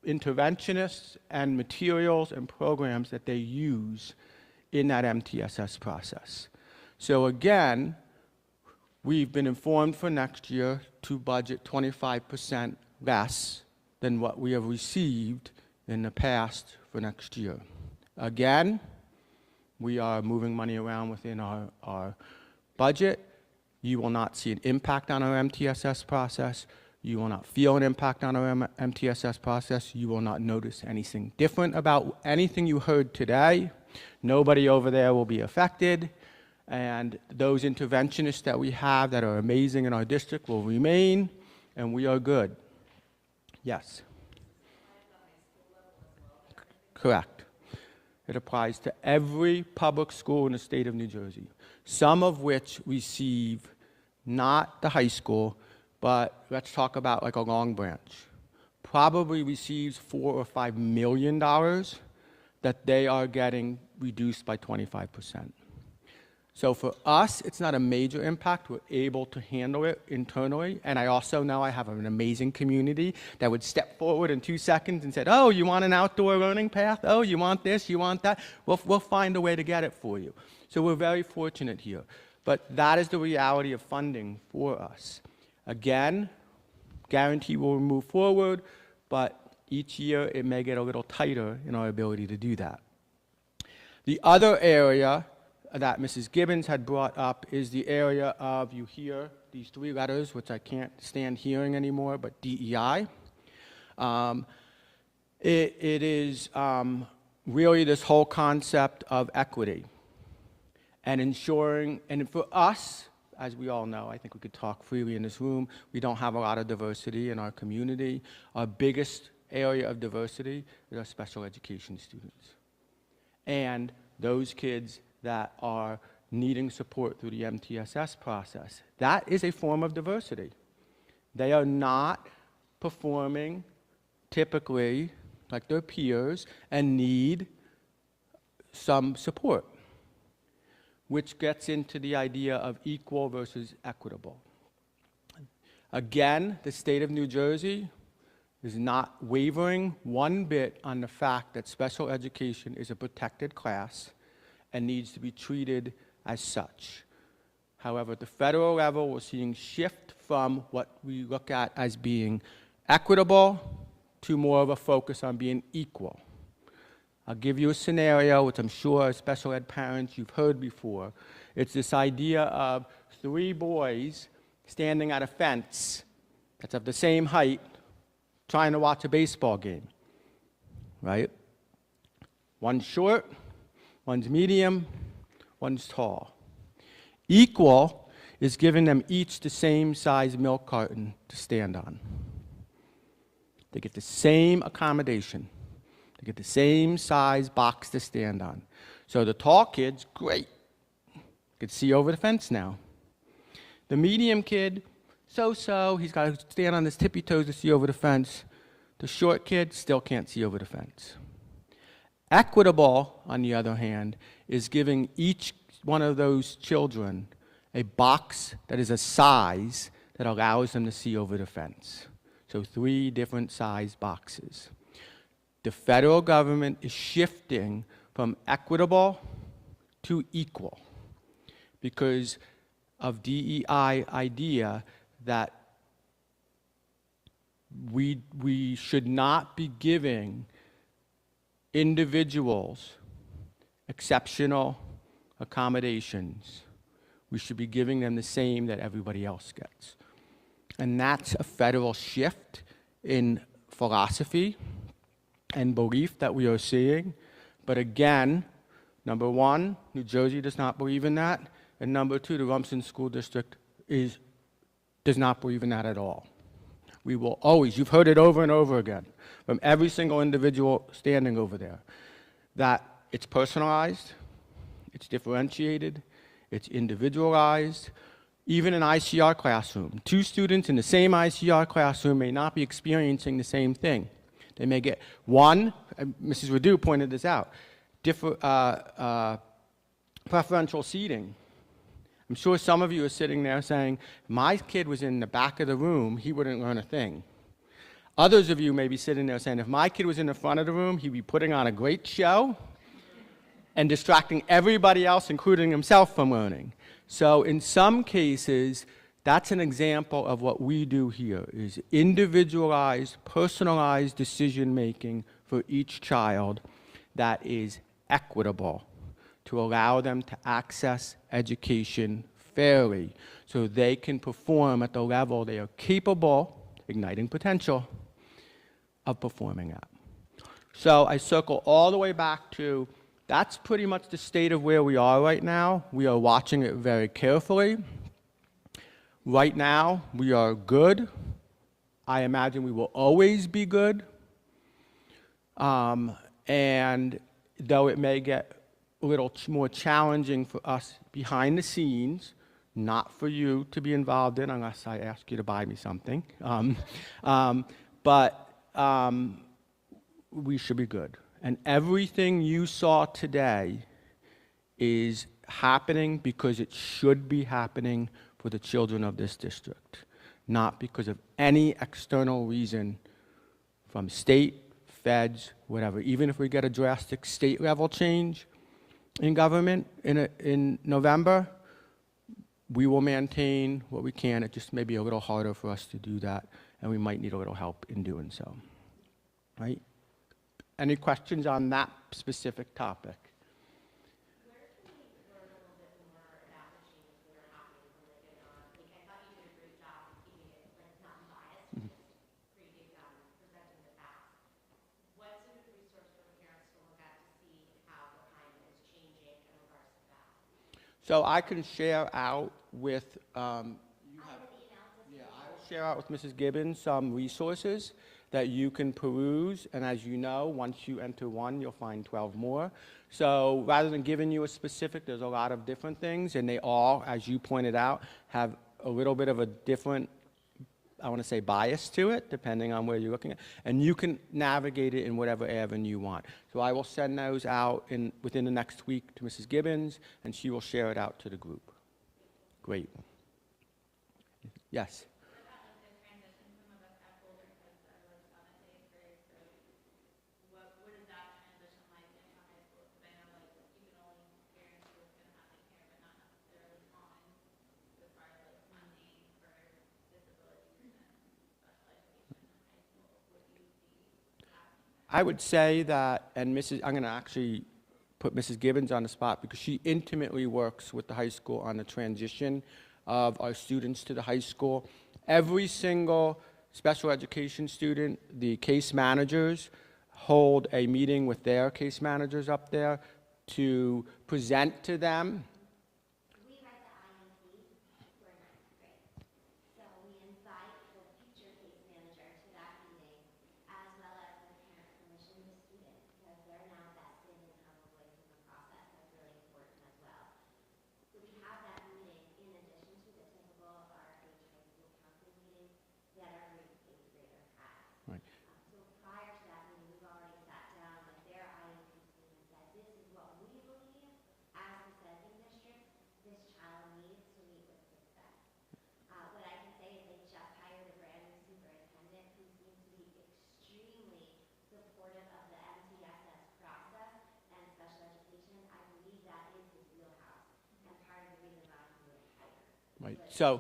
interventionists and materials and programs that they use in that MTSS process. So again, we've been informed for next year to budget 25% less than what we have received in the past for next year. Again, we are moving money around within our budget. You will not see an impact on our MTSS process. You will not feel an impact on our MTSS process. You will not notice anything different about anything you heard today. Nobody over there will be affected. And those interventionists that we have that are amazing in our district will remain, and we are good. Yes? Correct. It applies to every public school in the state of New Jersey, some of which receive not the high school, but let's talk about like a Long Branch. Probably receives $4 or $5 million that they are getting reduced by 25%. So for us, it's not a major impact. We're able to handle it internally. And I also know I have an amazing community that would step forward in 2 seconds and said, oh, you want an outdoor learning path? Oh, you want this, you want that? We'll find a way to get it for you. So we're very fortunate here. But that is the reality of funding for us. Again, guarantee we'll move forward, but each year it may get a little tighter in our ability to do that. The other area that Mrs. Gibbons had brought up is the area of, you hear these 3 letters, which I can't stand hearing anymore, but DEI. It is really this whole concept of equity and ensuring, and for us, as we all know, I think we could talk freely in this room, we don't have a lot of diversity in our community. Our biggest area of diversity is our special education students. And those kids that are needing support through the MTSS process. That is a form of diversity. They are not performing typically like their peers and need some support, which gets into the idea of equal versus equitable. Again, the state of New Jersey is not wavering one bit on the fact that special education is a protected class and needs to be treated as such. However, at the federal level, we're seeing shift from what we look at as being equitable to more of a focus on being equal. I'll give you a scenario, which I'm sure as special ed parents you've heard before. It's this idea of 3 boys standing at a fence that's of the same height, trying to watch a baseball game, right? One's short, one's medium, one's tall. Equal is giving them each the same size milk carton to stand on. They get the same accommodation. They get the same size box to stand on. So the tall kid's great. Can see over the fence now. The medium kid, so-so, he's got to stand on his tippy toes to see over the fence. The short kid still can't see over the fence. Equitable, on the other hand, is giving each one of those children a box that is a size that allows them to see over the fence. So 3 different size boxes. The federal government is shifting from equitable to equal because of DEI idea that we should not be giving individuals exceptional accommodations. We should be giving them the same that everybody else gets. And that's a federal shift in philosophy and belief that we are seeing. But again, number one, New Jersey does not believe in that. And number two, the Rumson School District does not believe in that at all. We will always, you've heard it over and over again from every single individual standing over there, that it's personalized, it's differentiated, it's individualized. Even an ICR classroom, 2 students in the same ICR classroom may not be experiencing the same thing. They may get one, Mrs. Radu pointed this out, preferential seating. I'm sure some of you are sitting there saying, my kid was in the back of the room, he wouldn't learn a thing. Others of you may be sitting there saying, if my kid was in the front of the room, he'd be putting on a great show and distracting everybody else, including himself, from learning. So in some cases, that's an example of what we do here, is individualized, personalized decision-making for each child that is equitable to allow them to access education fairly so they can perform at the level they are capable, igniting potential, of performing at. So I circle all the way back to that's pretty much the state of where we are right now. We are watching it very carefully. Right now, we are good. I imagine we will always be good. And though it may get a little more challenging for us behind the scenes, not for you to be involved in unless I ask you to buy me something, but we should be good. And everything you saw today is happening because it should be happening for the children of this district, not because of any external reason from state, feds, whatever. Even if we get a drastic state level change in government in November, we will maintain what we can. It just may be a little harder for us to do that, and we might need a little help in doing so, right? Any questions on that specific topic?
Where can we learn a little bit more about the changes that are happening from the get on? I thought you did a great job of keeping it not biased, just presenting the facts. What's a good resource for parents to look at to see how the climate is changing in regards to that?
So I can share out with I will share out with Mrs. Gibbons some resources that you can peruse, and as you know, once you enter one, you'll find 12 more. So rather than giving you a specific, there's a lot of different things, and they all, as you pointed out, have a little bit of a different, I want to say, bias to it, depending on where you're looking at, and you can navigate it in whatever avenue you want. So I will send those out within the next week to Mrs. Gibbons, and she will share it out to the group. Great. Yes? I would say that, and I'm going to actually put Mrs. Gibbons on the spot because she intimately works with the high school on the transition of our students to the high school. Every single special education student, the case managers hold a meeting with their case managers up there to present to them.
We write the IEP for ninth grade. So we invite the future case manager to that meeting, as well as the parent permission to student, because they're now vested in how we're going through the process. That's really important as well. So we have that meeting in addition to the typical RH high school counseling meeting that every eighth grader has.
Right.
So prior to that meeting, we've already sat down with their IEP team and said, this is what we believe, as we said, things
Right.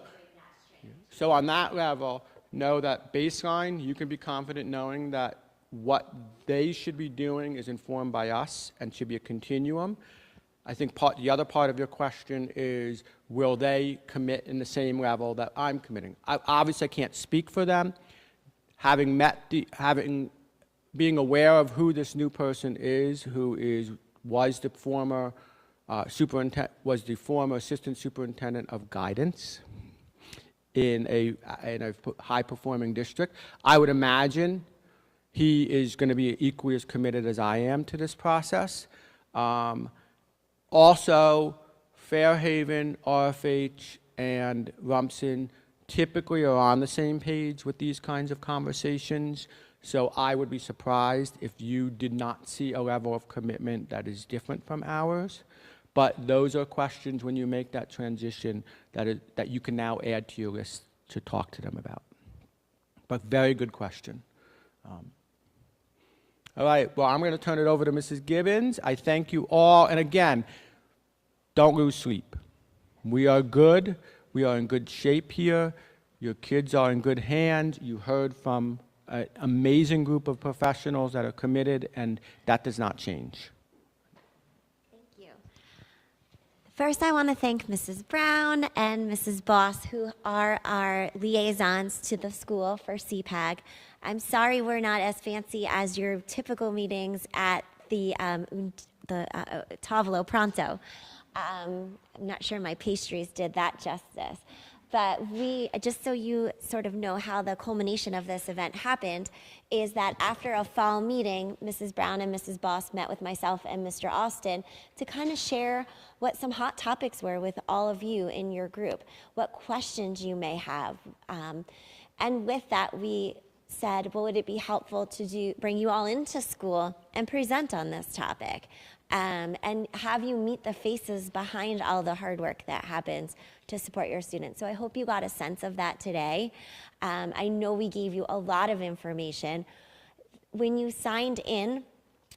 So on that level, know that baseline, you can be confident knowing that what they should be doing is informed by us and should be a continuum. I think the other part of your question is, will they commit in the same level that I'm committing? Obviously, I can't speak for them. Being aware of who this new person is, was the former assistant superintendent of guidance in a high-performing district, I would imagine he is going to be equally as committed as I am to this process. Also, Fairhaven, RFH, and Rumson typically are on the same page with these kinds of conversations. So I would be surprised if you did not see a level of commitment that is different from ours. But those are questions when you make that transition that you can now add to your list to talk to them about. But very good question. All right, well, I'm going to turn it over to Mrs. Gibbons. I thank you all. And again, don't lose sleep. We are good. We are in good shape here. Your kids are in good hands. You heard from an amazing group of professionals that are committed, and that does not change.
Thank you. First, I want to thank Mrs. Brown and Mrs. Boss, who are our liaisons to the school for CPAG. I'm sorry we're not as fancy as your typical meetings at the Tavolo Pronto. I'm not sure my pastries did that justice. But just so you sort of know how the culmination of this event happened, is that after a fall meeting, Mrs. Brown and Mrs. Boss met with myself and Mr. Austin to kind of share what some hot topics were with all of you in your group, what questions you may have. And with that, we said, well, would it be helpful to bring you all into school and present on this topic? And have you meet the faces behind all the hard work that happens to support your students. So I hope you got a sense of that today. I know we gave you a lot of information. When you signed in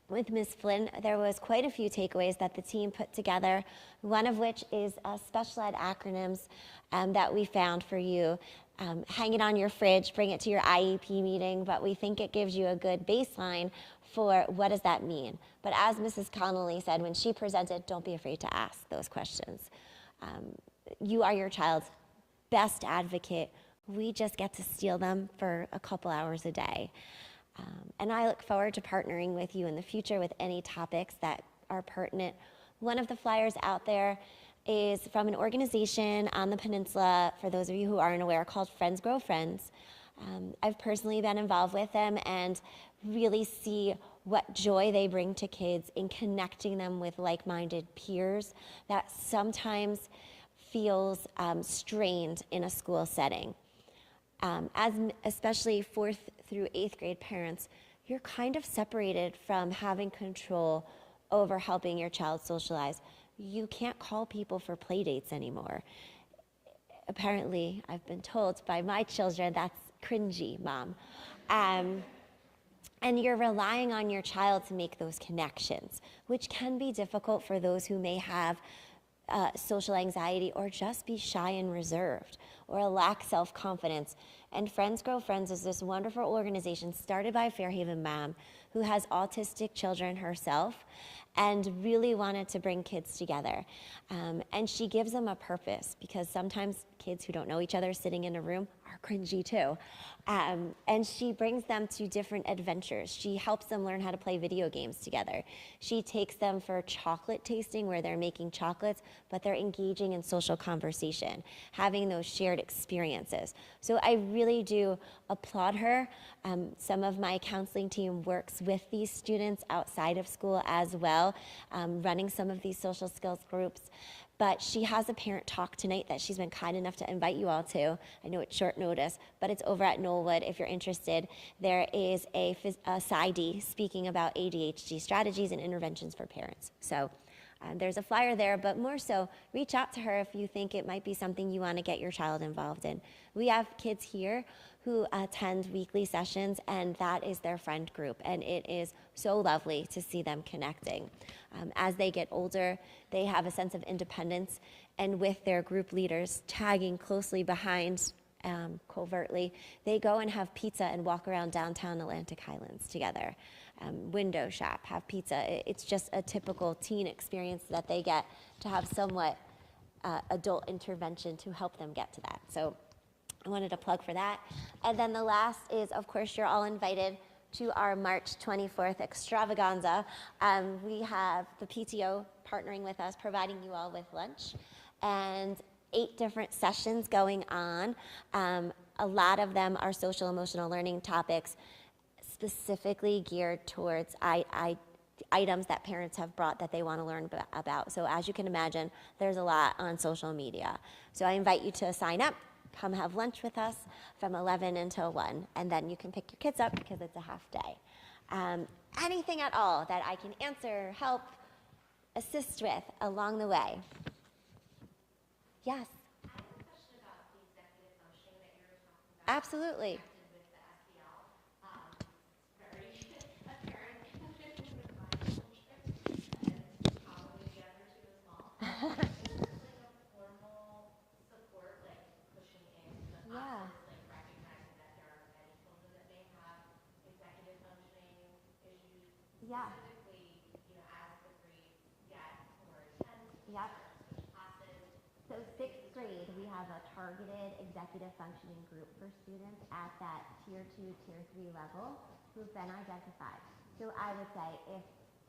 with Ms. Flynn, there was quite a few takeaways that the team put together, one of which is special ed acronyms that we found for you. Hang it on your fridge, bring it to your IEP meeting, but we think it gives you a good baseline for what does that mean. But as Mrs. Connolly said when she presented, don't be afraid to ask those questions. You are your child's best advocate. We just get to steal them for a couple hours a day. And I look forward to partnering with you in the future with any topics that are pertinent. One of the flyers out there is from an organization on the peninsula, for those of you who aren't aware, called Friends Grow Friends. I've personally been involved with them and really see what joy they bring to kids in connecting them with like-minded peers that sometimes feels strained in a school setting. Especially 4th through 8th grade parents, you're kind of separated from having control over helping your child socialize. You can't call people for play dates anymore. Apparently, I've been told by my children, that's cringy, Mom. And you're relying on your child to make those connections, which can be difficult for those who may have social anxiety or just be shy and reserved or lack self-confidence. And Friends Grow Friends is this wonderful organization started by a Fairhaven mom who has autistic children herself and really wanted to bring kids together. And she gives them a purpose because sometimes kids who don't know each other sitting in a room are cringy too. And she brings them to different adventures. She helps them learn how to play video games together. She takes them for chocolate tasting where they're making chocolates, but they're engaging in social conversation, having those shared experiences. So I really do applaud her. Some of my counseling team works with these students outside of school as well, running some of these social skills groups. But she has a parent talk tonight that she's been kind enough to invite you all to. I know it's short notice, but it's over at Knollwood if you're interested. There is a PsyD speaking about ADHD strategies and interventions for parents. So there's a flyer there, but more so, reach out to her if you think it might be something you want to get your child involved in. We have kids here who attend weekly sessions, and that is their friend group, and it is so lovely to see them connecting. As they get older, they have a sense of independence, and with their group leaders tagging closely behind covertly, they go and have pizza and walk around downtown Atlantic Highlands together. Window shop, have pizza. It's just a typical teen experience that they get to have somewhat adult intervention to help them get to that. So I wanted to plug for that. And then the last is, of course, you're all invited to our March 24th extravaganza. We have the PTO partnering with us, providing you all with lunch, and 8 different sessions going on. A lot of them are social emotional learning topics, specifically geared towards items that parents have brought that they want to learn about. So as you can imagine, there's a lot on social media. So I invite you to sign up, come have lunch with us from 11 until 1, and then you can pick your kids up because it's a half day. Anything at all that I can answer, help, assist with along the way. Yes? I have a question about the executive functioning that you were talking about. Absolutely. With the SBL. Very apparent with my children, and probably the other two as well. Is there like a formal support, like pushing into the classes, like recognizing that there are many children that may have executive functioning issues? Yeah. Specifically, as the grades get more intense. Yep. So 6th grade, we have a targeted executive functioning group for students at that tier 2, tier 3 level who've been identified. So I would say if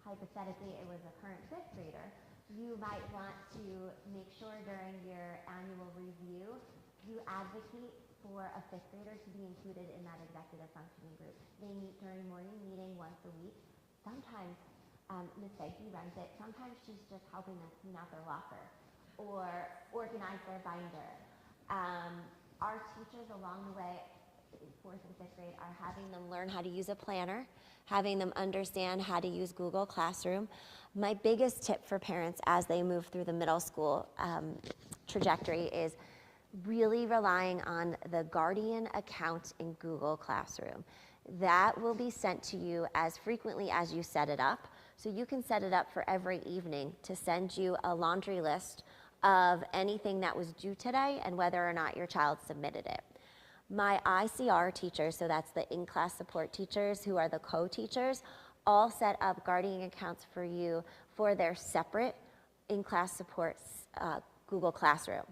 hypothetically it was a current 5th grader, you might want to make sure during your annual review, you advocate for a 5th grader to be included in that executive functioning group. They meet during morning meeting once a week. Sometimes Ms. Becky runs it. Sometimes she's just helping them clean out their locker or organize their binder. Our teachers along the way, 4th and 5th grade, are having them learn how to use a planner, having them understand how to use Google Classroom. My biggest tip for parents as they move through the middle school trajectory is really relying on the Guardian account in Google Classroom. That will be sent to you as frequently as you set it up. So you can set it up for every evening to send you a laundry list of anything that was due today and whether or not your child submitted it. My ICR teachers, so that's the in-class support teachers who are the co-teachers, all set up Guardian accounts for you for their separate in-class support Google Classroom.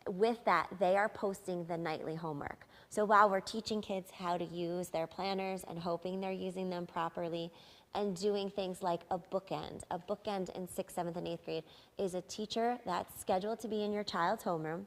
With that, they are posting the nightly homework. So while we're teaching kids how to use their planners and hoping they're using them properly, and doing things like a bookend in 6th, 7th, and 8th grade is a teacher that's scheduled to be in your child's homeroom,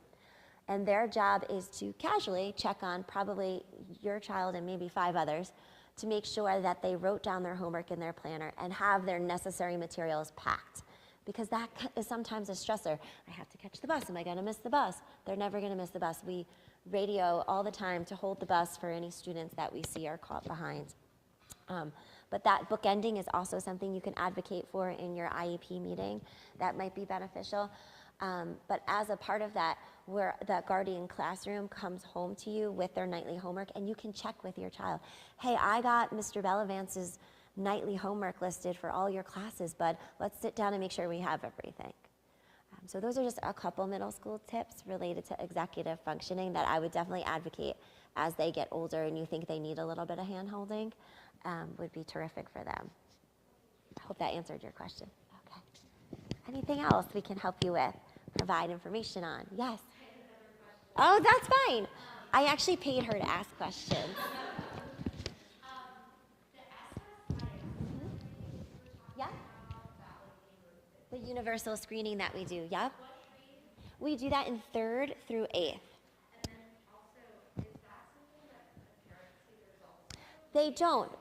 and their job is to casually check on probably your child and maybe 5 others to make sure that they wrote down their homework in their planner and have their necessary materials packed. Because that is sometimes a stressor. I have to catch the bus. Am I going to miss the bus? They're never going to miss the bus. We radio all the time to hold the bus for any students that we see are caught behind. But that bookending is also something you can advocate for in your IEP meeting. That might be beneficial. But as a part of that, where that Guardian Classroom comes home to you with their nightly homework, and you can check with your child. Hey, I got Mr. Bellavance's nightly homework listed for all your classes, but let's sit down and make sure we have everything. So those are just a couple middle school tips related to executive functioning that I would definitely advocate as they get older and you think they need a little bit of hand-holding. Would be terrific for them. I hope that answered your question. Okay. Anything else we can help you with, provide information on? Yes? Oh, that's fine. I actually paid her to ask questions. Yeah? The universal screening that we do, yep. We do that in 3rd through 8th. They don't.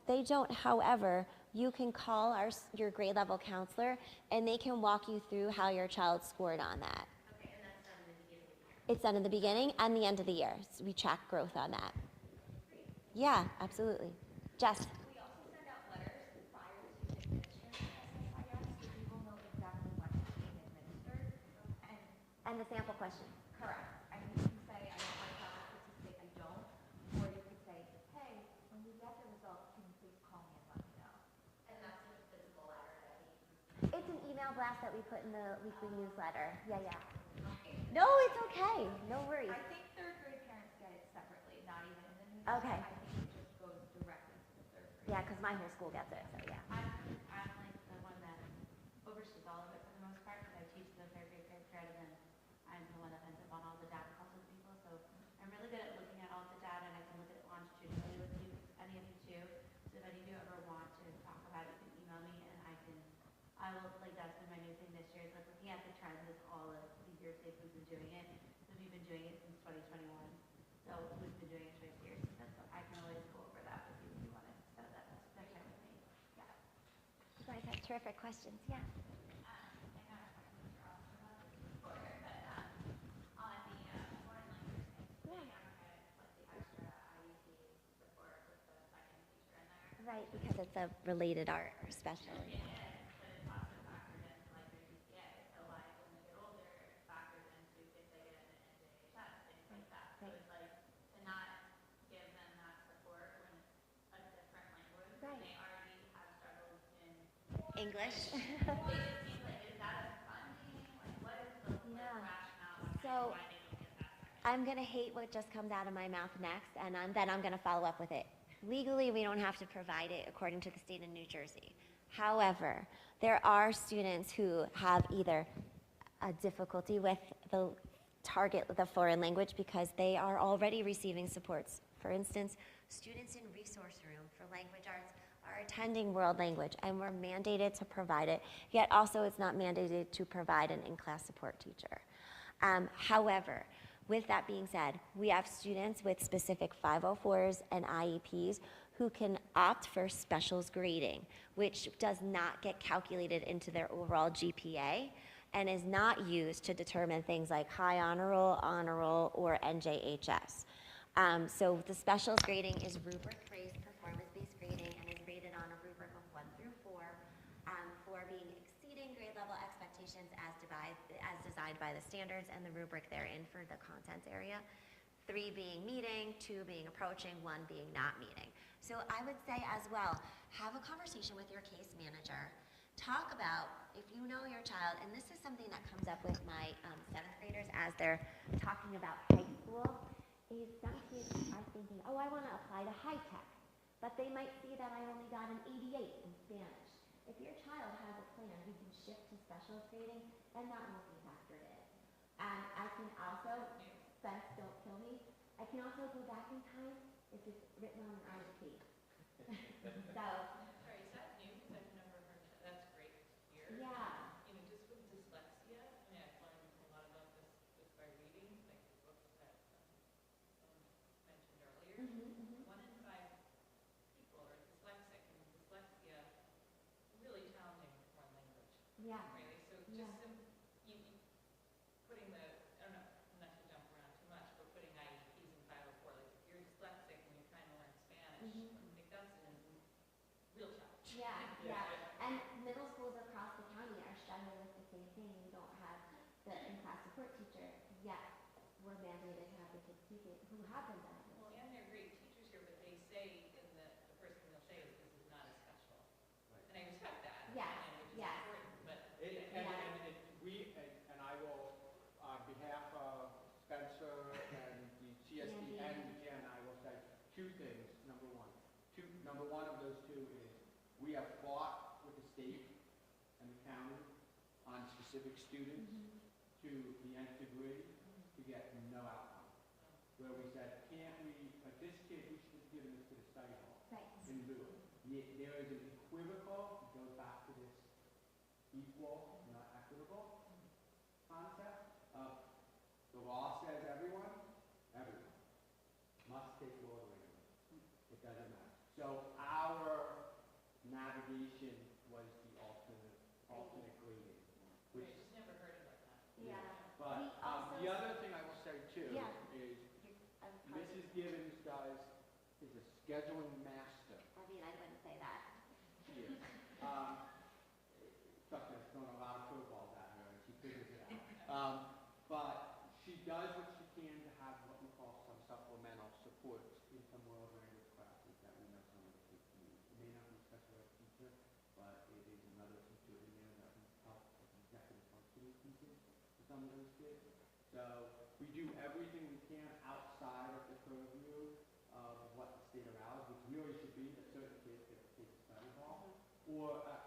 They don't. However, you can call your grade level counselor and they can walk you through how your child scored on that. Okay, and that's done in the beginning of the year? It's done in the beginning and the end of the year. So we track growth on that. Great. Yeah, absolutely. Jess? We also send out letters prior to administering SSIS so people know exactly what's being administered. And the sample question. Correct. And you can say, I don't want to participate, I don't. Or you could say, hey, when you get the results, can you please call me and let me know? And that's a physical letter that we... It's an email email blast that we put in the weekly newsletter. Yeah, yeah. No, it's okay. No worries.
I think third grade parents get it separately, not even in the newsletter.
Okay.
I think it just goes directly to the third grade.
Yeah, because my whole school gets it, so yeah.
I'm like the one that oversees all of it for the most part, because I teach the third grade third and then I'm the one that ends up on all the data calls with people. So I'm really good at looking at all the data, and I can look at it longitudinally with you, any of you too. So if any of you ever want to talk about it, you can email me, and I will, like, that's been my new thing this year, is like looking at the trends of all of the years they've been doing it. So we've been doing it since 2021. So we've been doing it for years. So I can always go over that with you if you want to spend that time with me. Yeah.
You guys have terrific questions. Yeah. Right, because it's a related art or special. English. So I'm going to hate what just comes out of my mouth next, and then I'm going to follow up with it. Legally, we don't have to provide it according to the state of New Jersey. However, there are students who have either a difficulty with the foreign language because they are already receiving supports. For instance, students in resource room for language arts are attending world language, and we're mandated to provide it, yet also it's not mandated to provide an in-class support teacher. However, with that being said, we have students with specific 504s and IEPs who can opt for specials grading, which does not get calculated into their overall GPA and is not used to determine things like high honor roll, or NJHS. So the specials grading is rubric-based, performance-based grading, and is rated on a rubric of 1 through 4 for being exceeding grade level expectations as designed by the standards and the rubric therein for the content area. 3 being meeting, 2 being approaching, 1 being not meeting. So I would say as well, have a conversation with your case manager. Talk about, if you know your child, and this is something that comes up with my 7th graders as they're talking about high school, is some kids are thinking, oh, I want to apply to high tech, but they might see that I only got an 88 in Spanish. If your child has a plan, you can shift to specialist grading, and that won't be factored in. And I can also, Spence, don't kill me, I can also go back in time if it's written on an IEP. So,
Sorry, is that new? Because I've never heard that. That's great to hear.
yeah.
You know, just with dyslexia, I mean, I've learned a lot about this just by reading, like the books that mentioned earlier. 1 in 5 people are dyslexic, and dyslexia is really challenging with foreign language.
Yeah.
Really, so
Yeah.
just putting the, I don't know, not to jump around too much, but putting IEPs in 504, like if you're dyslexic and you're trying to learn Spanish, like that's a real challenge.
Yeah, yeah. And middle schools across the county are struggling with the same thing. We don't have the in-class support teacher, yet we're mandated to have the kids speak it, who happen to have it.
Well, and they're great teachers here, but they say, in the first thing they'll say is this is not as special. And I respect that.
Yes,
Language is
yes.
important, but
And I will, on behalf of Spencer and the CSD and the Jen, I will say 2 things. Number one of those 2 is we have fought with the state and the county on specific students to the nth degree to get no outcome. Where we said, can't we, like this kid, we should have given this to the study hall
Right.
in lieu. There is an equivocal, it goes back to this equal, not equitable concept of the law says everyone must take Lord Language. It doesn't matter. So our navigation was the alternate grading, which.
I just never heard about that.
Yeah.
But the other thing I will say too
Yeah.
is Mrs. Gibbons is a scheduling master.
I mean, I wouldn't say that.
She is. Chuck has thrown a lot of curveballs at her and she figures it out. But she does what she can to have what we call some supplemental supports in some world language classes that we know some of the kids need. It may not be a special ed teacher, but it is another teacher in there that can help some of those kids. So we do everything we can outside of the purview of what the state allows, which really should be that certain kids get to take a study hall or a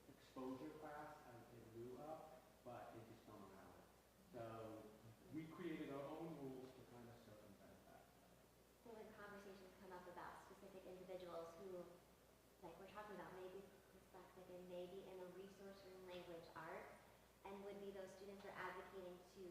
exposure class in lieu of, but they just don't allow it. So we created our own rules to kind of circumvent that.
So when conversations come up about specific individuals who, like we're talking about, maybe dyslexic and maybe in a resource room language arts, and would be those students are advocating to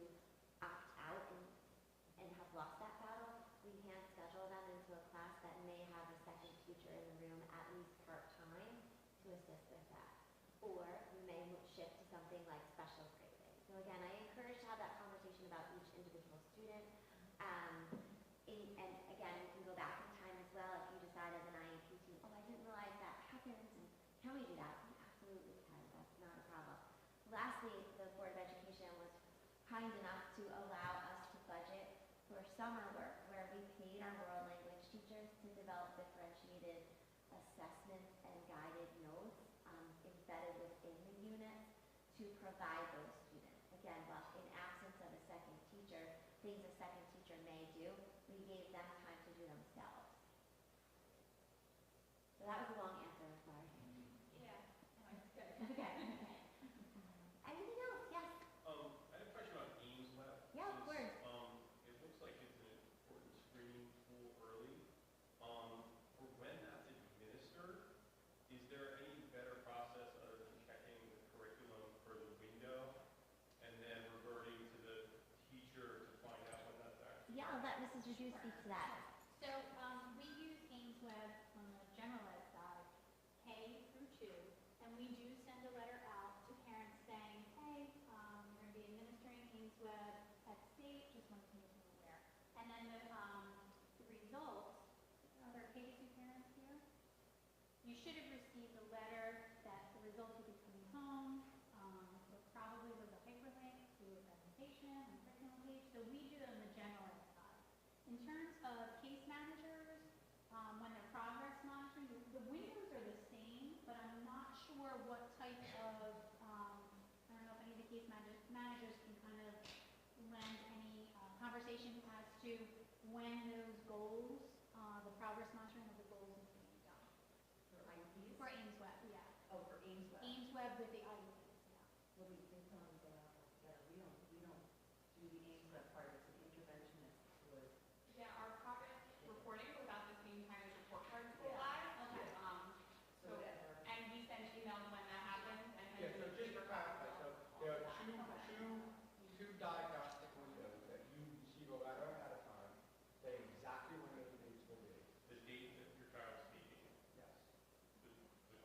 opt out and have lost that battle, we can schedule them into a class that may have a second teacher in the room at least part-time to assist with that. Or we may shift to something like special grading. So again, I encourage to have that conversation about each individual student. And again, we can go back in time as well if you decide as an IEP team, oh, I didn't realize that happens, and can we do that? We absolutely can. That's not a problem. Lastly, the Board of Education was kind enough to allow us to budget for summer work where we paid our world language teachers to develop differentiated assessments and guided notes embedded within the units to provide those students. Again, but in absence of a second teacher, things a second teacher may do, we gave them time to do themselves. So that was a long answer, sorry.
Yeah, no, it's good.
Okay. Anything else? Yes.
I had a question about Ames Web.
Yeah, of course.
It looks like it's an important screening tool early. For when that's administered, is there any better process other than checking the curriculum for the window and then reverting to the teacher to find out when that's actually?
Yeah, I'll let Mrs. Raju speak to that.
So we use Ames Web on the general ed side, K through 2, and we do send a letter out to parents saying, hey, we're going to be administering Ames Web at state, just wanted to make you aware. And then the results, are there K2 parents here? You should have received a letter that the results will be coming home. There probably was a hyperlink to a presentation and curriculum page, so we do it on the general ed side. In terms of case managers, when they're progress monitoring, the windows are the same, but I'm not sure what type of, I don't know if any of the case managers can kind of lend any conversation as to when those goals, the progress monitoring of the goals is being done.
For IEPs?
For Ames Web, yeah.
Oh, for Ames Web.
Ames Web with the IEPs, yeah.
Well, we think we don't do the Ames Web part, it's an interventionist would.
Yeah, our progress reporting was at the same time as report cards go
Yeah.
live.
Okay.
So, and we send emails when that happens. And then
Yeah, so just to clarify, so there are two diagnostic windows that you receive a letter at a time saying exactly when those dates will be.
The date that your child's speaking.
Yes.
The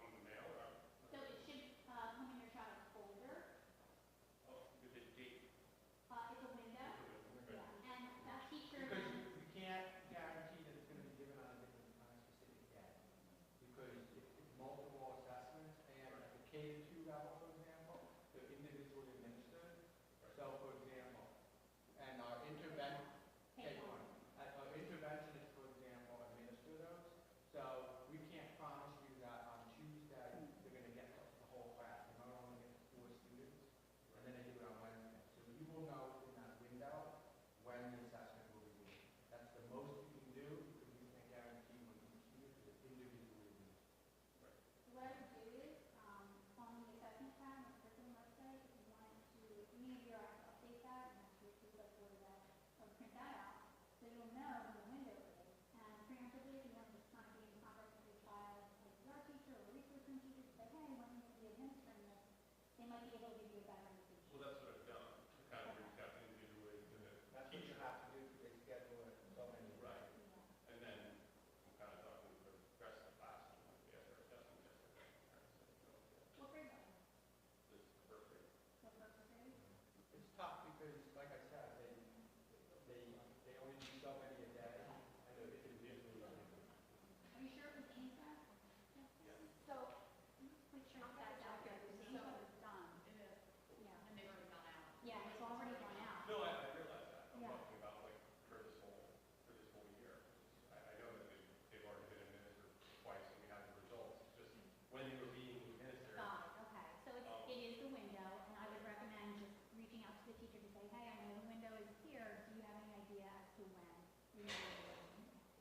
teacher to say, hey, I know the window is here, do you have any idea as to when? You know,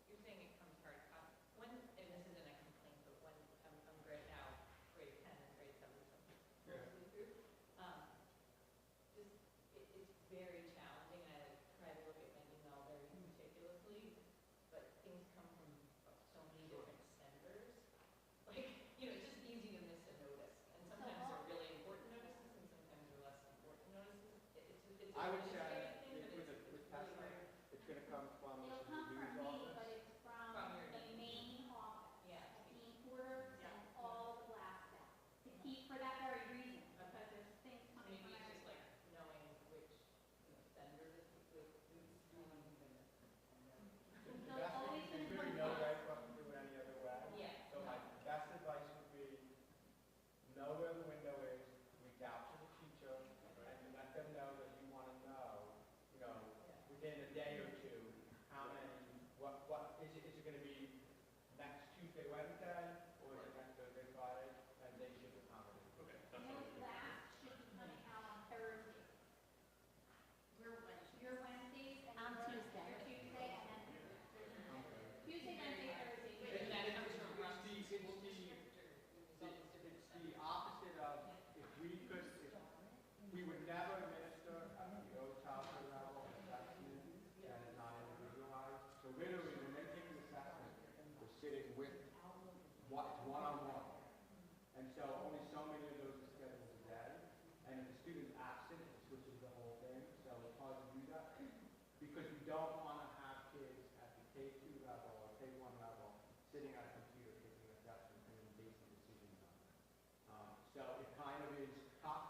You're saying it comes hard. When, and this isn't a complaint, but when I'm grade now, grade 10 and grade 7, mostly through, just it's very challenging. I try to look at my email very meticulously, but things come from so many different senders. Like, it's just easy to miss a notice, and sometimes they're really important notices, and sometimes they're less important notices. It's
I would say,
administrative thing, but
with
it's
test
really hard.
it's going to come from
it'll
the
come
news
from me,
office.
but it's from
From your
the
dean.
main office.
Yeah.
The dean quarters and all the glass staff. To keep, for that very reason, because there's things coming
Maybe
from
it's just
everywhere.
like knowing which sender to who's doing
The
So it's always
best,
been
there's really no way for us to do it any other way.
Yeah.
So my best advice would be, know where the window is, reach out to the teacher, and let them know that you want to know, within a day or two, how many, what, is it going to be next Tuesday, Wednesday, or is it next Thursday, Friday, and they should accommodate.
Okay,
And
that's all.
those glass should be coming out on Thursday. Your Wednesdays and
On
your
Tuesday.
Tuesday, and then Tuesday, Wednesday, Thursday.
It's
that comes from
the opposite of, if we would never administer at the early childhood level assessment that is not individualized. So literally, when they take the assessment, we're sitting with one-on-one. And so only so many of those are scheduled a day. And if the student's absent, it switches the whole thing. So it's hard to do that because we don't want to have kids at the K2 level or K1 level sitting at a computer taking assessments and then basing decisions on it. So it kind of is tough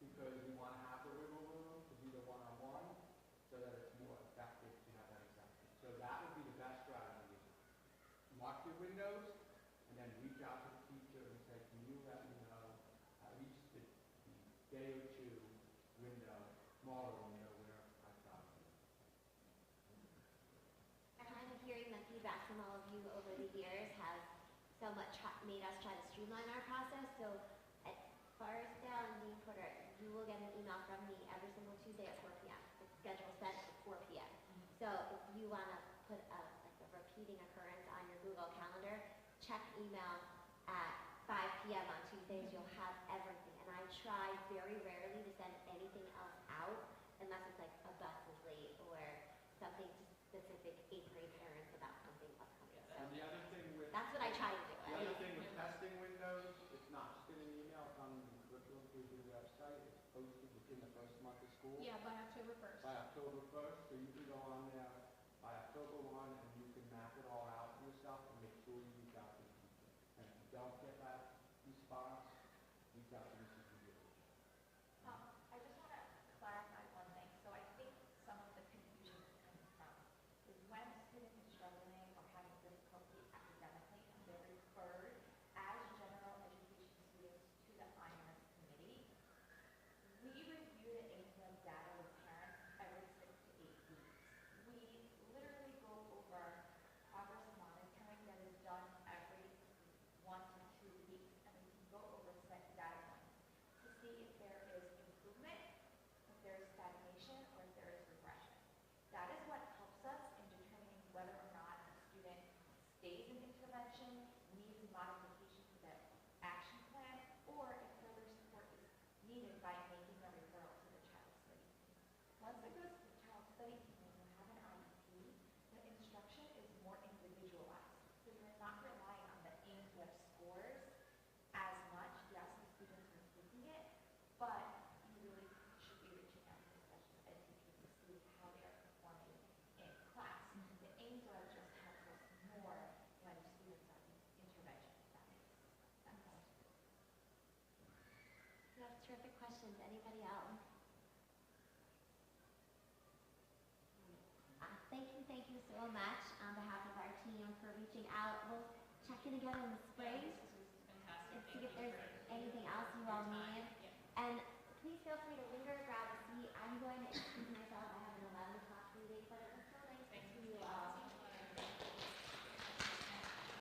because we want to have the wiggle room to do the one-on-one so that it's more effective to have that assessment. So that would be the best strategy. Mark your windows and then reach out to the teacher and say, can you let me know at least the day or two window, smaller window where I've got it.
Kind of hearing the feedback from all of you over the years has somewhat made us try to streamline our process. So at Forestdale and Dean Porter, you will get an email from me every single Tuesday at 4 p.m. It's scheduled set at 4 p.m. So if you want to put a repeating occurrence on your Google Calendar, check email at 5 p.m. on Tuesdays. You'll have everything. And I try very rarely to send anything else out unless it's like a bus is late or something to specific 8th grade parents about something upcoming. So
And the other thing with
that's what I try to do.
the other thing with testing windows, it's not just in an email, it's on the curriculum review website. It's posted within the first month of school.
Yeah, by October 1st.
By October 1st, so you can go on there by October 1 and you can map it all out for yourself and make sure you reach out to the teacher. And if you don't get that response, reach out to Mrs. Revere.
I just want to clarify one thing. So I think some of the confusion is coming from is when a student is struggling or having difficulty academically and they're referred as general education students to the IMS committee, we review the income data with parents every 6 to 8 weeks. We literally go over progress monitoring that is done every 1 to 2 weeks, and we can go over set data points to see if there is improvement, if there is stagnation, or if there is regression. That is what helps us in determining whether or not a student stays in intervention, needs modification to the action plan, or if further support is needed by making a referral to the child study team. Once it goes to the child study team and you have an IEP, the instruction is more individualized. So you're not relying on the in-clip scores as much. Yes, the students are taking it, but you really should be reaching out to the special ed teachers to see how they are performing in class. The aims are just help us more when students are in intervention. If that makes sense.
You have terrific questions. Anybody else? Thank you so much on behalf of our team for reaching out. We'll check in again in the spring
This was fantastic.
and see
Thank
if
you
there's
for
anything else you all
your time.
need.
Yeah.
And please feel free to linger, grab a seat. I'm going to excuse